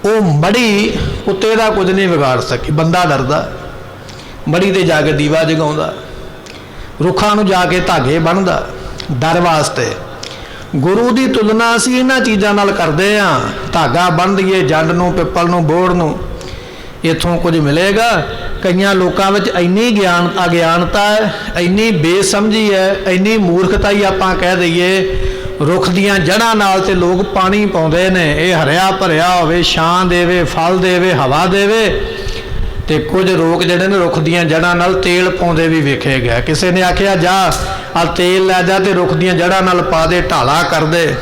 ਉਹ ਮੜੀ ਕੁੱਤੇ ਦਾ ਕੁਝ ਨਹੀਂ ਵਿਗਾੜ ਸਕੀ। ਬੰਦਾ ਡਰਦਾ, ਮੜੀ ਤੇ ਜਾ ਕੇ ਦੀਵਾ ਜਗਾਉਂਦਾ, ਰੁੱਖਾਂ ਨੂੰ ਜਾ ਕੇ ਧਾਗੇ ਬੰਨ੍ਹਦਾ ਡਰ ਵਾਸਤੇ। ਗੁਰੂ ਦੀ ਤੁਲਨਾ ਅਸੀਂ ਇਹਨਾਂ ਚੀਜ਼ਾਂ ਨਾਲ ਕਰਦੇ ਹਾਂ। ਧਾਗਾ ਬੰਨ੍ਹ ਦਈਏ ਜੰਡ ਨੂੰ, ਪਿੱਪਲ ਨੂੰ, ਬੋੜ ਨੂੰ, ਇੱਥੋਂ ਕੁਝ ਮਿਲੇਗਾ? ਕਈਆਂ ਲੋਕਾਂ ਵਿੱਚ ਇੰਨੀ ਅਗਿਆਨਤਾ ਹੈ, ਇੰਨੀ ਬੇਸਮਝੀ ਹੈ, ਇੰਨੀ ਮੂਰਖਤਾ ਹੀ ਆਪਾਂ ਕਹਿ ਦਈਏ। ਰੁੱਖ ਦੀਆਂ ਜੜ੍ਹਾਂ ਨਾਲ ਤੇ ਲੋਕ ਪਾਣੀ ਪਾਉਂਦੇ ਨੇ, ਇਹ ਹਰਿਆ ਭਰਿਆ ਹੋਵੇ, ਛਾਂ ਦੇਵੇ, ਫਲ ਦੇਵੇ, ਹਵਾ ਦੇਵੇ। ਤੇ ਕੁਝ ਲੋਕ ਜਿਹੜੇ ਨੇ ਰੁੱਖ ਦੀਆਂ ਜੜ੍ਹਾਂ ਨਾਲ ਤੇਲ ਪਾਉਂਦੇ ਵੀ ਵੇਖੇ ਗਏ। ਕਿਸੇ ਨੇ ਆਖਿਆ ਜਾ ਆ ਤੇਲ ਲੈ ਜਾ ਤੇ ਰੁੱਖ ਦੀਆਂ ਜੜ੍ਹਾਂ ਨਾਲ ਪਾ ਦੇ, ਢਾਲਾ ਕਰ ਦੇ,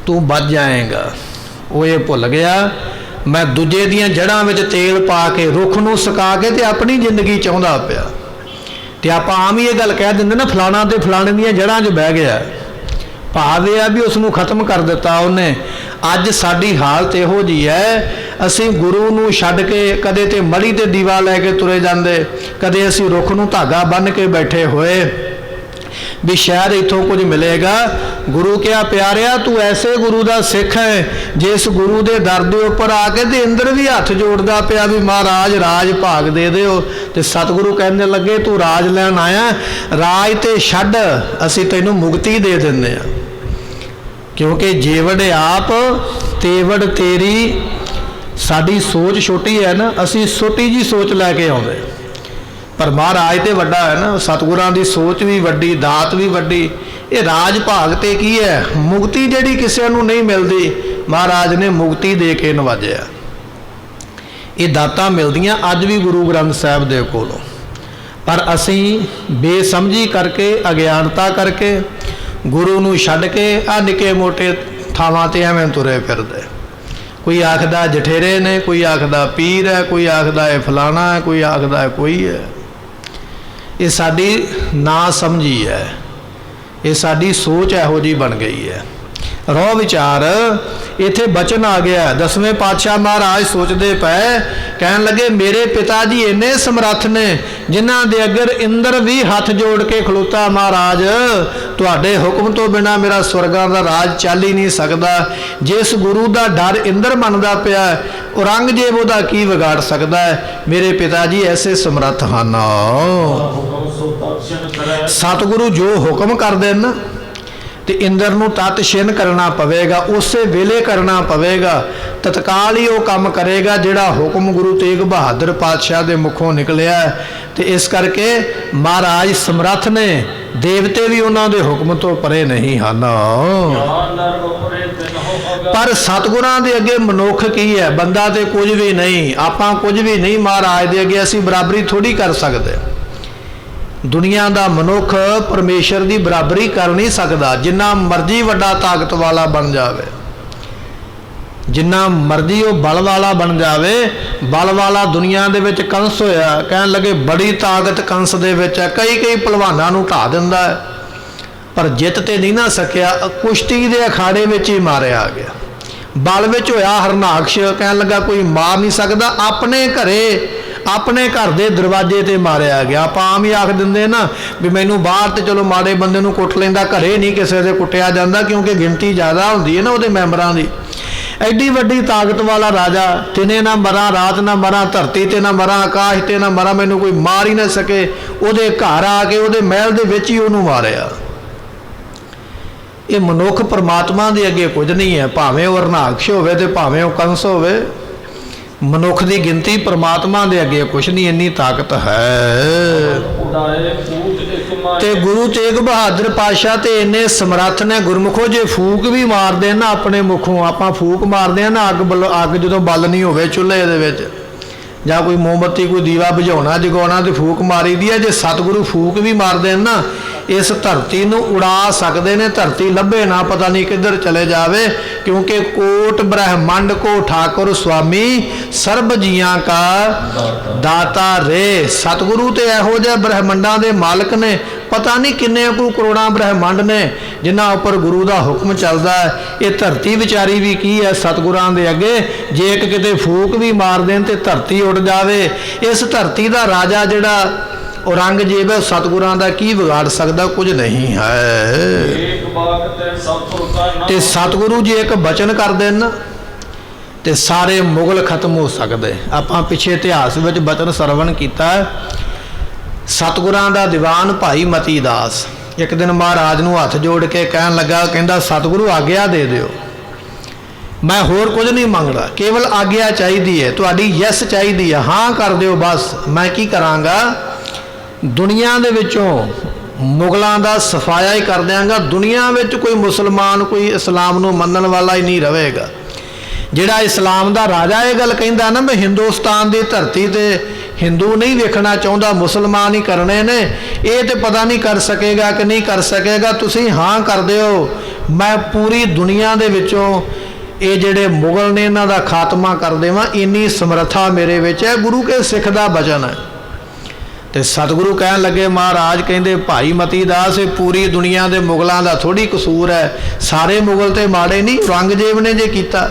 ਤੂੰ ਬਚ ਜਾਏਗਾ। ਉਹ ਇਹ ਭੁੱਲ ਗਿਆ, ਮੈਂ ਦੂਜੇ ਦੀਆਂ ਜੜ੍ਹਾਂ ਵਿੱਚ ਤੇਲ ਪਾ ਕੇ ਰੁੱਖ ਨੂੰ ਸੁਕਾ ਕੇ ਤੇ ਆਪਣੀ ਜ਼ਿੰਦਗੀ ਚਾਹੁੰਦਾ ਪਿਆ। ਤੇ ਆਪਾਂ ਆਮ ਹੀ ਇਹ ਗੱਲ ਕਹਿ ਦਿੰਦੇ ਨਾ, ਫਲਾਣਾ ਤੇ ਫਲਾਣੇ ਦੀਆਂ ਜੜ੍ਹਾਂ 'ਚ ਬਹਿ ਗਿਆ। ਭਾਵ ਇਹ ਆ ਵੀ ਉਸ ਨੂੰ ਖਤਮ ਕਰ ਦਿੱਤਾ ਉਹਨੇ। ਅੱਜ ਸਾਡੀ ਹਾਲਤ ਇਹੋ ਜਿਹੀ ਹੈ, ਅਸੀਂ ਗੁਰੂ ਨੂੰ ਛੱਡ ਕੇ ਕਦੇ ਤੇ ਮੜੀ ਤੇ ਦੀਵਾ ਲੈ ਕੇ ਤੁਰੇ ਜਾਂਦੇ, ਕਦੇ ਅਸੀਂ ਰੁੱਖ ਨੂੰ ਧਾਗਾ ਬੰਨ੍ਹ ਕੇ ਬੈਠੇ ਹੋਏ ਵੀ ਸ਼ਾਇਦ ਇੱਥੋਂ ਕੁਝ ਮਿਲੇਗਾ। ਗੁਰੂ ਕਿਹਾ ਪਿਆਰਿਆ, ਤੂੰ ਐਸੇ ਗੁਰੂ ਦਾ ਸਿੱਖ ਹੈ ਜਿਸ ਗੁਰੂ ਦੇ ਦਰ ਦੇ ਉੱਪਰ ਆ ਕੇ ਤੇ ਇੰਦਰ ਵੀ ਹੱਥ ਜੋੜਦਾ ਪਿਆ ਵੀ ਮਹਾਰਾਜ ਰਾਜ ਭਾਗ ਦੇ ਦਿਓ। ਤੇ ਸਤਿਗੁਰੂ ਕਹਿੰਦੇ ਲੱਗੇ ਤੂੰ ਰਾਜ ਲੈਣ ਆਇਆ, ਰਾਜ ਤੇ ਛੱਡ, ਅਸੀਂ ਤੈਨੂੰ ਮੁਕਤੀ ਦੇ ਦਿੰਦੇ ਹਾਂ। ਕਿਉਂਕਿ ਜੇਵੜ ਆਪ ਤੇਵੜ ਤੇਰੀ। ਸਾਡੀ ਸੋਚ ਛੋਟੀ ਹੈ ਨਾ, ਅਸੀਂ ਛੋਟੀ ਜੀ ਸੋਚ ਲੈ ਕੇ ਆਉਂਦੇ, ਪਰ ਮਹਾਰਾਜ ਤੇ ਵੱਡਾ ਹੈ ਨਾ। ਸਤਿਗੁਰਾਂ ਦੀ ਸੋਚ ਵੀ ਵੱਡੀ, ਦਾਤ ਵੀ ਵੱਡੀ। ਇਹ ਰਾਜ ਭਾਗ ਤੇ ਕੀ ਹੈ? ਮੁਕਤੀ ਜਿਹੜੀ ਕਿਸੇ ਨੂੰ ਨਹੀਂ ਮਿਲਦੀ, ਮਹਾਰਾਜ ਨੇ ਮੁਕਤੀ ਦੇ ਕੇ ਨਵਾਜਿਆ। ਇਹ ਦਾਤਾਂ ਮਿਲਦੀਆਂ ਅੱਜ ਵੀ ਗੁਰੂ ਗ੍ਰੰਥ ਸਾਹਿਬ ਦੇ ਕੋਲੋਂ, ਪਰ ਅਸੀਂ ਬੇਸਮਝੀ ਕਰਕੇ, ਅਗਿਆਨਤਾ ਕਰਕੇ, ਗੁਰੂ ਨੂੰ ਛੱਡ ਕੇ ਆ ਨਿੱਕੇ ਮੋਟੇ ਥਾਵਾਂ ਤੇ ਐਵੇਂ ਤੁਰੇ ਫਿਰਦੇ। ਕੋਈ ਆਖਦਾ ਜਠੇਰੇ ਨੇ, ਕੋਈ ਆਖਦਾ ਪੀਰ ਹੈ, ਕੋਈ ਆਖਦਾ ਇਹ ਫਲਾਣਾ ਹੈ, ਕੋਈ ਆਖਦਾ ਕੋਈ ਹੈ। ਇਹ ਸਾਡੀ ਨਾ ਸਮਝੀ ਹੈ, ਇਹ ਸਾਡੀ ਸੋਚ ਇਹੋ ਜਿਹੀ ਬਣ ਗਈ ਹੈ। ਰੋਹ ਵਿਚਾਰ ਇੱਥੇ ਬਚਨ ਆ ਗਿਆ। 10ਵੇਂ ਪਾਤਸ਼ਾਹ ਮਹਾਰਾਜ ਸੋਚਦੇ ਪਏ, ਕਹਿਣ ਲੱਗੇ ਮੇਰੇ ਪਿਤਾ ਜੀ ਇੰਨੇ ਸਮਰੱਥ ਨੇ ਜਿਨ੍ਹਾਂ ਦੇ ਅੱਗੇ ਇੰਦਰ ਵੀ ਹੱਥ ਜੋੜ ਕੇ ਖਲੋਤਾ। ਮਹਾਰਾਜ ਤੁਹਾਡੇ ਹੁਕਮ ਤੋਂ ਬਿਨਾਂ ਮੇਰਾ ਸਵਰਗਾਂ ਦਾ ਰਾਜ ਚੱਲ ਹੀ ਨਹੀਂ ਸਕਦਾ। ਜਿਸ ਗੁਰੂ ਦਾ ਡਰ ਇੰਦਰ ਮੰਨਦਾ ਪਿਆ, ਔਰੰਗਜ਼ੇਬ ਉਹਦਾ ਕੀ ਵਿਗਾੜ ਸਕਦਾ ਹੈ? ਮੇਰੇ ਪਿਤਾ ਜੀ ਐਸੇ ਸਮਰੱਥ ਹਨ। ਸਤਿਗੁਰੂ ਜੋ ਹੁਕਮ ਕਰਦੇ ਨਾ ਤੇ ਇੰਦਰ ਨੂੰ ਤਤ ਛਿਨ ਕਰਨਾ ਪਵੇਗਾ, ਉਸੇ ਵੇਲੇ ਕਰਨਾ ਪਵੇਗਾ, ਤਤਕਾਲ ਹੀ ਉਹ ਕੰਮ ਕਰੇਗਾ ਜਿਹੜਾ ਹੁਕਮ ਗੁਰੂ ਤੇਗ ਬਹਾਦਰ ਪਾਤਸ਼ਾਹ ਦੇ ਮੁਖੋਂ ਨਿਕਲਿਆ। ਤੇ ਇਸ ਕਰਕੇ ਮਹਾਰਾਜ ਸਮਰੱਥ ਨੇ, ਦੇਵਤੇ ਵੀ ਉਹਨਾਂ ਦੇ ਹੁਕਮ ਤੋਂ ਪਰੇ ਨਹੀਂ ਹਨ। ਪਰ ਸਤਿਗੁਰਾਂ ਦੇ ਅੱਗੇ ਮਨੁੱਖ ਕੀ ਹੈ? ਬੰਦਾ ਤੇ ਕੁਝ ਵੀ ਨਹੀਂ, ਆਪਾਂ ਕੁਝ ਵੀ ਨਹੀਂ। ਮਹਾਰਾਜ ਦੇ ਅੱਗੇ ਅਸੀਂ ਬਰਾਬਰੀ ਥੋੜੀ ਕਰ ਸਕਦੇ। ਦੁਨੀਆ ਦਾ ਮਨੁੱਖ ਪਰਮੇਸ਼ਰ ਦੀ ਬਰਾਬਰੀ ਕਰ ਨਹੀਂ ਸਕਦਾ। ਜਿੰਨਾ ਮਰਜ਼ੀ ਵੱਡਾ ਤਾਕਤ ਵਾਲਾ ਬਣ ਜਾਵੇ, ਜਿੰਨਾ ਮਰਜ਼ੀ ਉਹ ਬਲ ਵਾਲਾ ਬਣ ਜਾਵੇ। ਬਲ ਵਾਲਾ ਦੁਨੀਆ ਦੇ ਵਿੱਚ ਕੰਸ ਹੋਇਆ, ਕਹਿਣ ਲੱਗੇ ਬੜੀ ਤਾਕਤ ਕੰਸ ਦੇ ਵਿੱਚ ਹੈ, ਕਈ ਭਲਵਾਨਾਂ ਨੂੰ ਢਾ ਦਿੰਦਾ ਹੈ, ਪਰ ਜਿੱਤ ਤੇ ਨਹੀਂ ਨਾ ਸਕਿਆ। ਕੁਸ਼ਤੀ ਦੇ ਅਖਾੜੇ ਵਿੱਚ ਹੀ ਮਾਰਿਆ ਗਿਆ। ਬਲ ਵਿੱਚ ਹੋਇਆ ਹਰਨਾਕਸ਼, ਕਹਿਣ ਲੱਗਾ ਕੋਈ ਮਾਰ ਨਹੀਂ ਸਕਦਾ। ਆਪਣੇ ਘਰੇ, ਆਪਣੇ ਘਰ ਦੇ ਦਰਵਾਜ਼ੇ ਤੇ ਮਾਰਿਆ ਗਿਆ। ਆਪਾਂ ਆਮ ਹੀ ਆਖ ਦਿੰਦੇ ਨਾ ਵੀ ਮੈਨੂੰ ਬਾਹਰ ਤੇ ਚਲੋ ਮਾੜੇ ਬੰਦੇ ਨੂੰ ਕੁੱਟ ਲੈਂਦਾ, ਘਰੇ ਨਹੀਂ ਕਿਸੇ ਦੇ ਕੁੱਟਿਆ ਜਾਂਦਾ, ਕਿਉਂਕਿ ਗਿਣਤੀ ਜ਼ਿਆਦਾ ਹੁੰਦੀ ਹੈ ਨਾ ਉਹਦੇ ਮੈਂਬਰਾਂ ਦੀ। ਐਡੀ ਵੱਡੀ ਤਾਕਤ ਵਾਲਾ ਰਾਜਾ, ਦਿਨੇ ਨਾ ਮਰਾਂ, ਰਾਤ ਨਾ ਮਰਾਂ, ਧਰਤੀ ਤੇ ਨਾ ਮਰਾਂ, ਆਕਾਸ਼ ਤੇ ਨਾ ਮਰਾਂ, ਮੈਨੂੰ ਕੋਈ ਮਾਰ ਹੀ ਨਾ ਸਕੇ। ਉਹਦੇ ਘਰ ਆ ਕੇ ਉਹਦੇ ਮਹਿਲ ਦੇ ਵਿੱਚ ਹੀ ਉਹਨੂੰ ਮਾਰਿਆ। ਇਹ ਮਨੁੱਖ ਪਰਮਾਤਮਾ ਦੇ ਅੱਗੇ ਕੁਝ ਨਹੀਂ ਹੈ, ਭਾਵੇਂ ਉਹ ਹਰਨਾਕਸ਼ ਹੋਵੇ ਤੇ ਭਾਵੇਂ ਉਹ ਕੰਸ ਹੋਵੇ। ਮਨੁੱਖ ਦੀ ਗਿਣਤੀ ਪਰਮਾਤਮਾ ਦੇ ਅੱਗੇ ਕੁਛ ਨਹੀਂ, ਇੰਨੀ ਤਾਕਤ ਹੈ। ਤੇ ਗੁਰੂ ਤੇਗ ਬਹਾਦਰ ਪਾਤਸ਼ਾਹ ਤੇ ਇੰਨੇ ਸਮਰੱਥ ਨੇ। ਗੁਰਮੁਖੋ ਜੇ ਫੂਕ ਵੀ ਮਾਰਦੇ ਨਾ ਆਪਣੇ ਮੁਖੋਂ, ਆਪਾਂ ਫੂਕ ਮਾਰਦੇ ਆ ਨਾ, ਅੱਗ ਜਦੋਂ ਬਲ ਨਹੀਂ ਹੋਵੇ ਚੁੱਲ੍ਹੇ ਦੇ ਵਿੱਚ, ਜਾਂ ਕੋਈ ਮੋਮਬੱਤੀ, ਕੋਈ ਦੀਵਾ ਬੁਝਾਉਣਾ ਜਗਾਉਣਾ, ਤੇ ਫੂਕ ਮਾਰੀ ਦੀ ਹੈ। ਜੇ ਸਤਿਗੁਰੂ ਫੂਕ ਵੀ ਮਾਰਦੇ ਨਾ, इस धरती नूं उड़ा सकते ने, धरती लभे ना पता नहीं किधर चले जावे, क्योंकि कोट ब्रह्मांड को ठाकुर स्वामी सर्ब जियां का दाता रे। सतगुरु तो यहो जिहे ब्रह्मंडा के मालक ने, पता नहीं किन्ने को करोड़ां ब्रह्मंड ने जिन्हां उपर गुरु का हुक्म चलदा है। ये धरती विचारी भी की है सतगुरां दे अगे, जे एक किते फूक भी मार देन ते धरती उड़ जावे। इस धरती का राजा जिहड़ा औरंगजेब है, सतगुरां दा की बिगाड़ सकदा, कुछ नहीं है। ते सतगुरु जी एक बचन कर देन ना ते सारे मुगल खत्म हो सकते। आपां पिछे इतिहास विच बचन सरवण कीता, सतगुरां दा दीवान भाई मती दास एक दिन महाराज नूं हथ जोड़ के कहन लगा, कहंदा सतगुरु आग्या दे दिओ, मैं होर कुछ नहीं मंगदा, केवल आग्या चाहिदी है, तुहाडी यस चाहिदी है, हाँ कर दिओ बस, मैं की करांगा, दुनिया दे विचों मुगलों का सफाया ही कर देंगा, दुनिया में कोई मुसलमान कोई इस्लाम नूं मनण वाला ही नहीं रहेगा। जिहड़ा इस्लाम का राजा ये गल कहंदा ना, मैं हिंदुस्तान की धरती ते हिंदू नहीं वेखना चाहता, मुसलमान ही करने ने, ये तो पता नहीं कर सकेगा कि नहीं कर सकेगा, तुसी हाँ कर दिओ, मैं पूरी दुनिया दे विचों ये जिहड़े मुगल ने इन्हां दा खात्मा कर देवां, इन्नी समर्था मेरे विच है। गुरु के सिख दा वचन है। तो सतगुरु कहन लगे, महाराज कहंदे भाई मती दास, पूरी दुनिया के मुगलों का थोड़ी कसूर है, सारे मुगल तो माड़े नहीं, औरंगजेब ने जे कीता।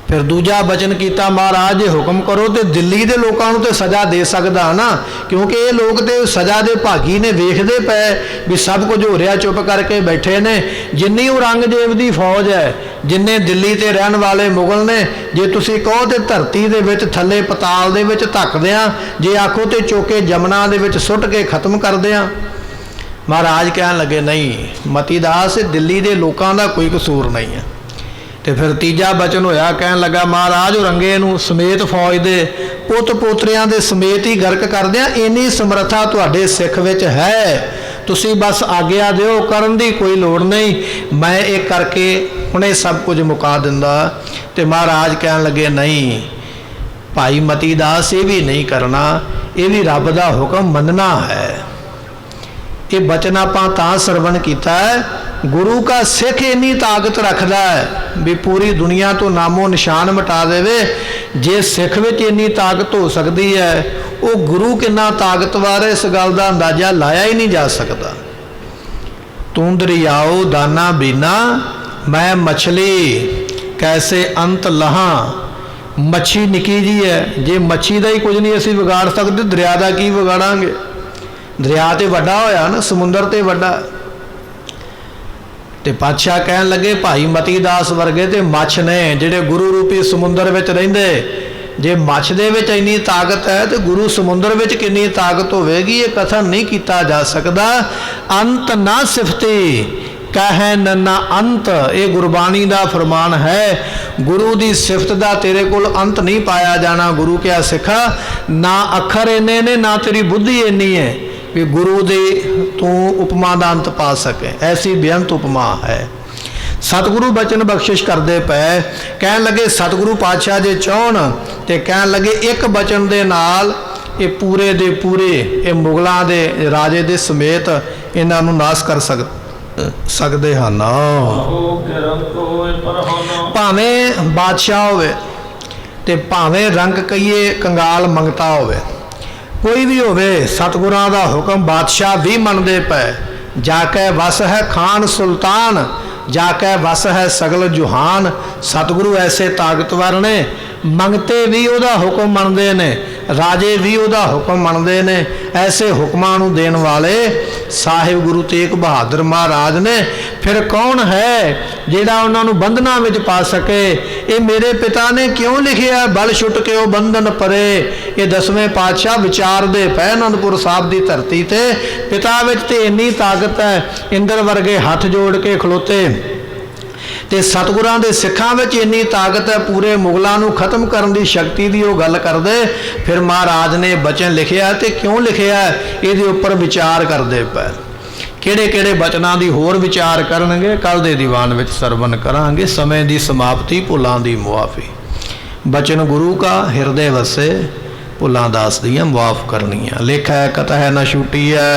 फिर दूजा बचन किया, महाराज जे हुक्म करो तो दिल्ली के लोगों को तो सज़ा दे सकदा ना, क्योंकि ये लोग तो सज़ा के भागी ने, वेखते पे भी सब कुछ हो रहा, चुप करके बैठे ने। जिन्नी औरंगजेब की फौज है, जिन्ने दिल्ली ते रहन वाले मुगल ने, जे तुसी कहो तो धरती दे विच थले पताल दे विच धक दियां, जे आखो तो चौके जमुना दे विच सुट के खत्म कर दियां। महाराज कहन लगे, नहीं मती दास, दिल्ली के लोगों का कोई कसूर नहीं है। तो फिर तीजा बचन होया, कहन लगा, महाराज औरंगे नूं समेत फौज दे पुत पोतरियां दे समेत ही गर्क कर दियां, इन्नी समर्था तुहाडे सिख विच है, तुसी बस आग्या दिओ, करन दी कोई लोड़ नहीं, मैं एक करके हुणे सब कुछ मुका दिंदा। ते महाराज कहन लगे, नहीं भाई मती दास, ये भी नहीं करना, ये भी रब दा हुक्म मनना है। ये बचन आपां तां सरवण कीता है, गुरु का सिख इन्नी ताकत रखता है भी पूरी दुनिया तो नामो निशान मिटा देवे। जे सिख विच इन्नी ताकत हो सकती है, वो गुरु कितना ताकतवर है, इस गल का अंदाजा लाया ही नहीं जा सकता। तू दरियाओ दाना बीना, मैं मछली कैसे अंत लहा। मच्छी निकी जी है, जे मच्छी का ही कुछ नहीं असीं बिगाड़ सकते, दरिया का की बिगाड़ांगे। दरिया तो वड्डा होया ना, समुंदर तो वड्डा। ते पातशाह कहन लगे, भाई मती दास वर्गे ते मछ ने जिहड़े गुरु रूपी समुंदर विच रहिंदे, जे मछ दे विच इन्नी ताकत है तो गुरु समुंदर विच कितनी ताकत होवेगी, ये कथन नहीं किया जा सकता। अंत ना सिफती कह नन्ना अंत, ये गुरबाणी का फरमान है। गुरु की सिफत का तेरे कोल अंत नहीं पाया जाना। गुरु क्या सिखा, ना अखर इन्ने ने, ना तेरी बुद्धि इन्नी है भी गुरु दे तू उपमा का अंत पा सके, ऐसी बेअंत उपमा है। सतगुरु बचन बख्शिश करते पे, कहन लगे सतगुरु पातशाह जे चाहन ते कहन लगे, एक बचन दे नाल ये पूरे दे पूरे ये मुगलों के राजे दे समेत इन्हां नूं नाश कर सकते हैं। भावें बादशाह होवे ते भावें रंग कहिए कंगाल मंगता होवे, कोई भी होवे, सतगुरां दा हुक्म बादशाह भी मनदे पे। जाके वस है खान सुल्तान, जाके वस है सगल जुहान। सतगुरु ऐसे ताकतवर ने, मंगते भी उहदा हुक्म मनदे ने, राजे भी उहदा हुक्म मनदे ने। ऐसे हुक्मां नूं देण वाले साहिब गुरु तेग बहादुर महाराज ने। फिर कौन है जिहड़ा उन्हां नूं बंधनां विच पा सके। ये मेरे पिता ने क्यों लिखिया, बल छुट के वो बंधन परे। ये 10वें पातशाह विचार दे पै आनंदपुर साहब की धरती ते, पिता विच ते इन्नी ताकत है, इंद्र वर्गे हथ जोड़ के खलोते। ते सतगुरां दे सिखां विच इन्नी ताकत है, पूरे मुगलों नूं खत्म करन दी शक्ति दी वो गल करदे। फिर महाराज ने बचन लिखिया, ते क्यों लिखिया इहदे उपर विचार करदे पै। किहड़े किहड़े बचनां दी होर विचार करनगे, कल दे दीवान विच सरवण करांगे। समय दी समाप्ति, भुलां दी मुआफ़ी। बचन गुरु का हिरदे वसे, भुलां दास दियां मुआफ़ करनियां। लेखा है कथा है न छूटी है।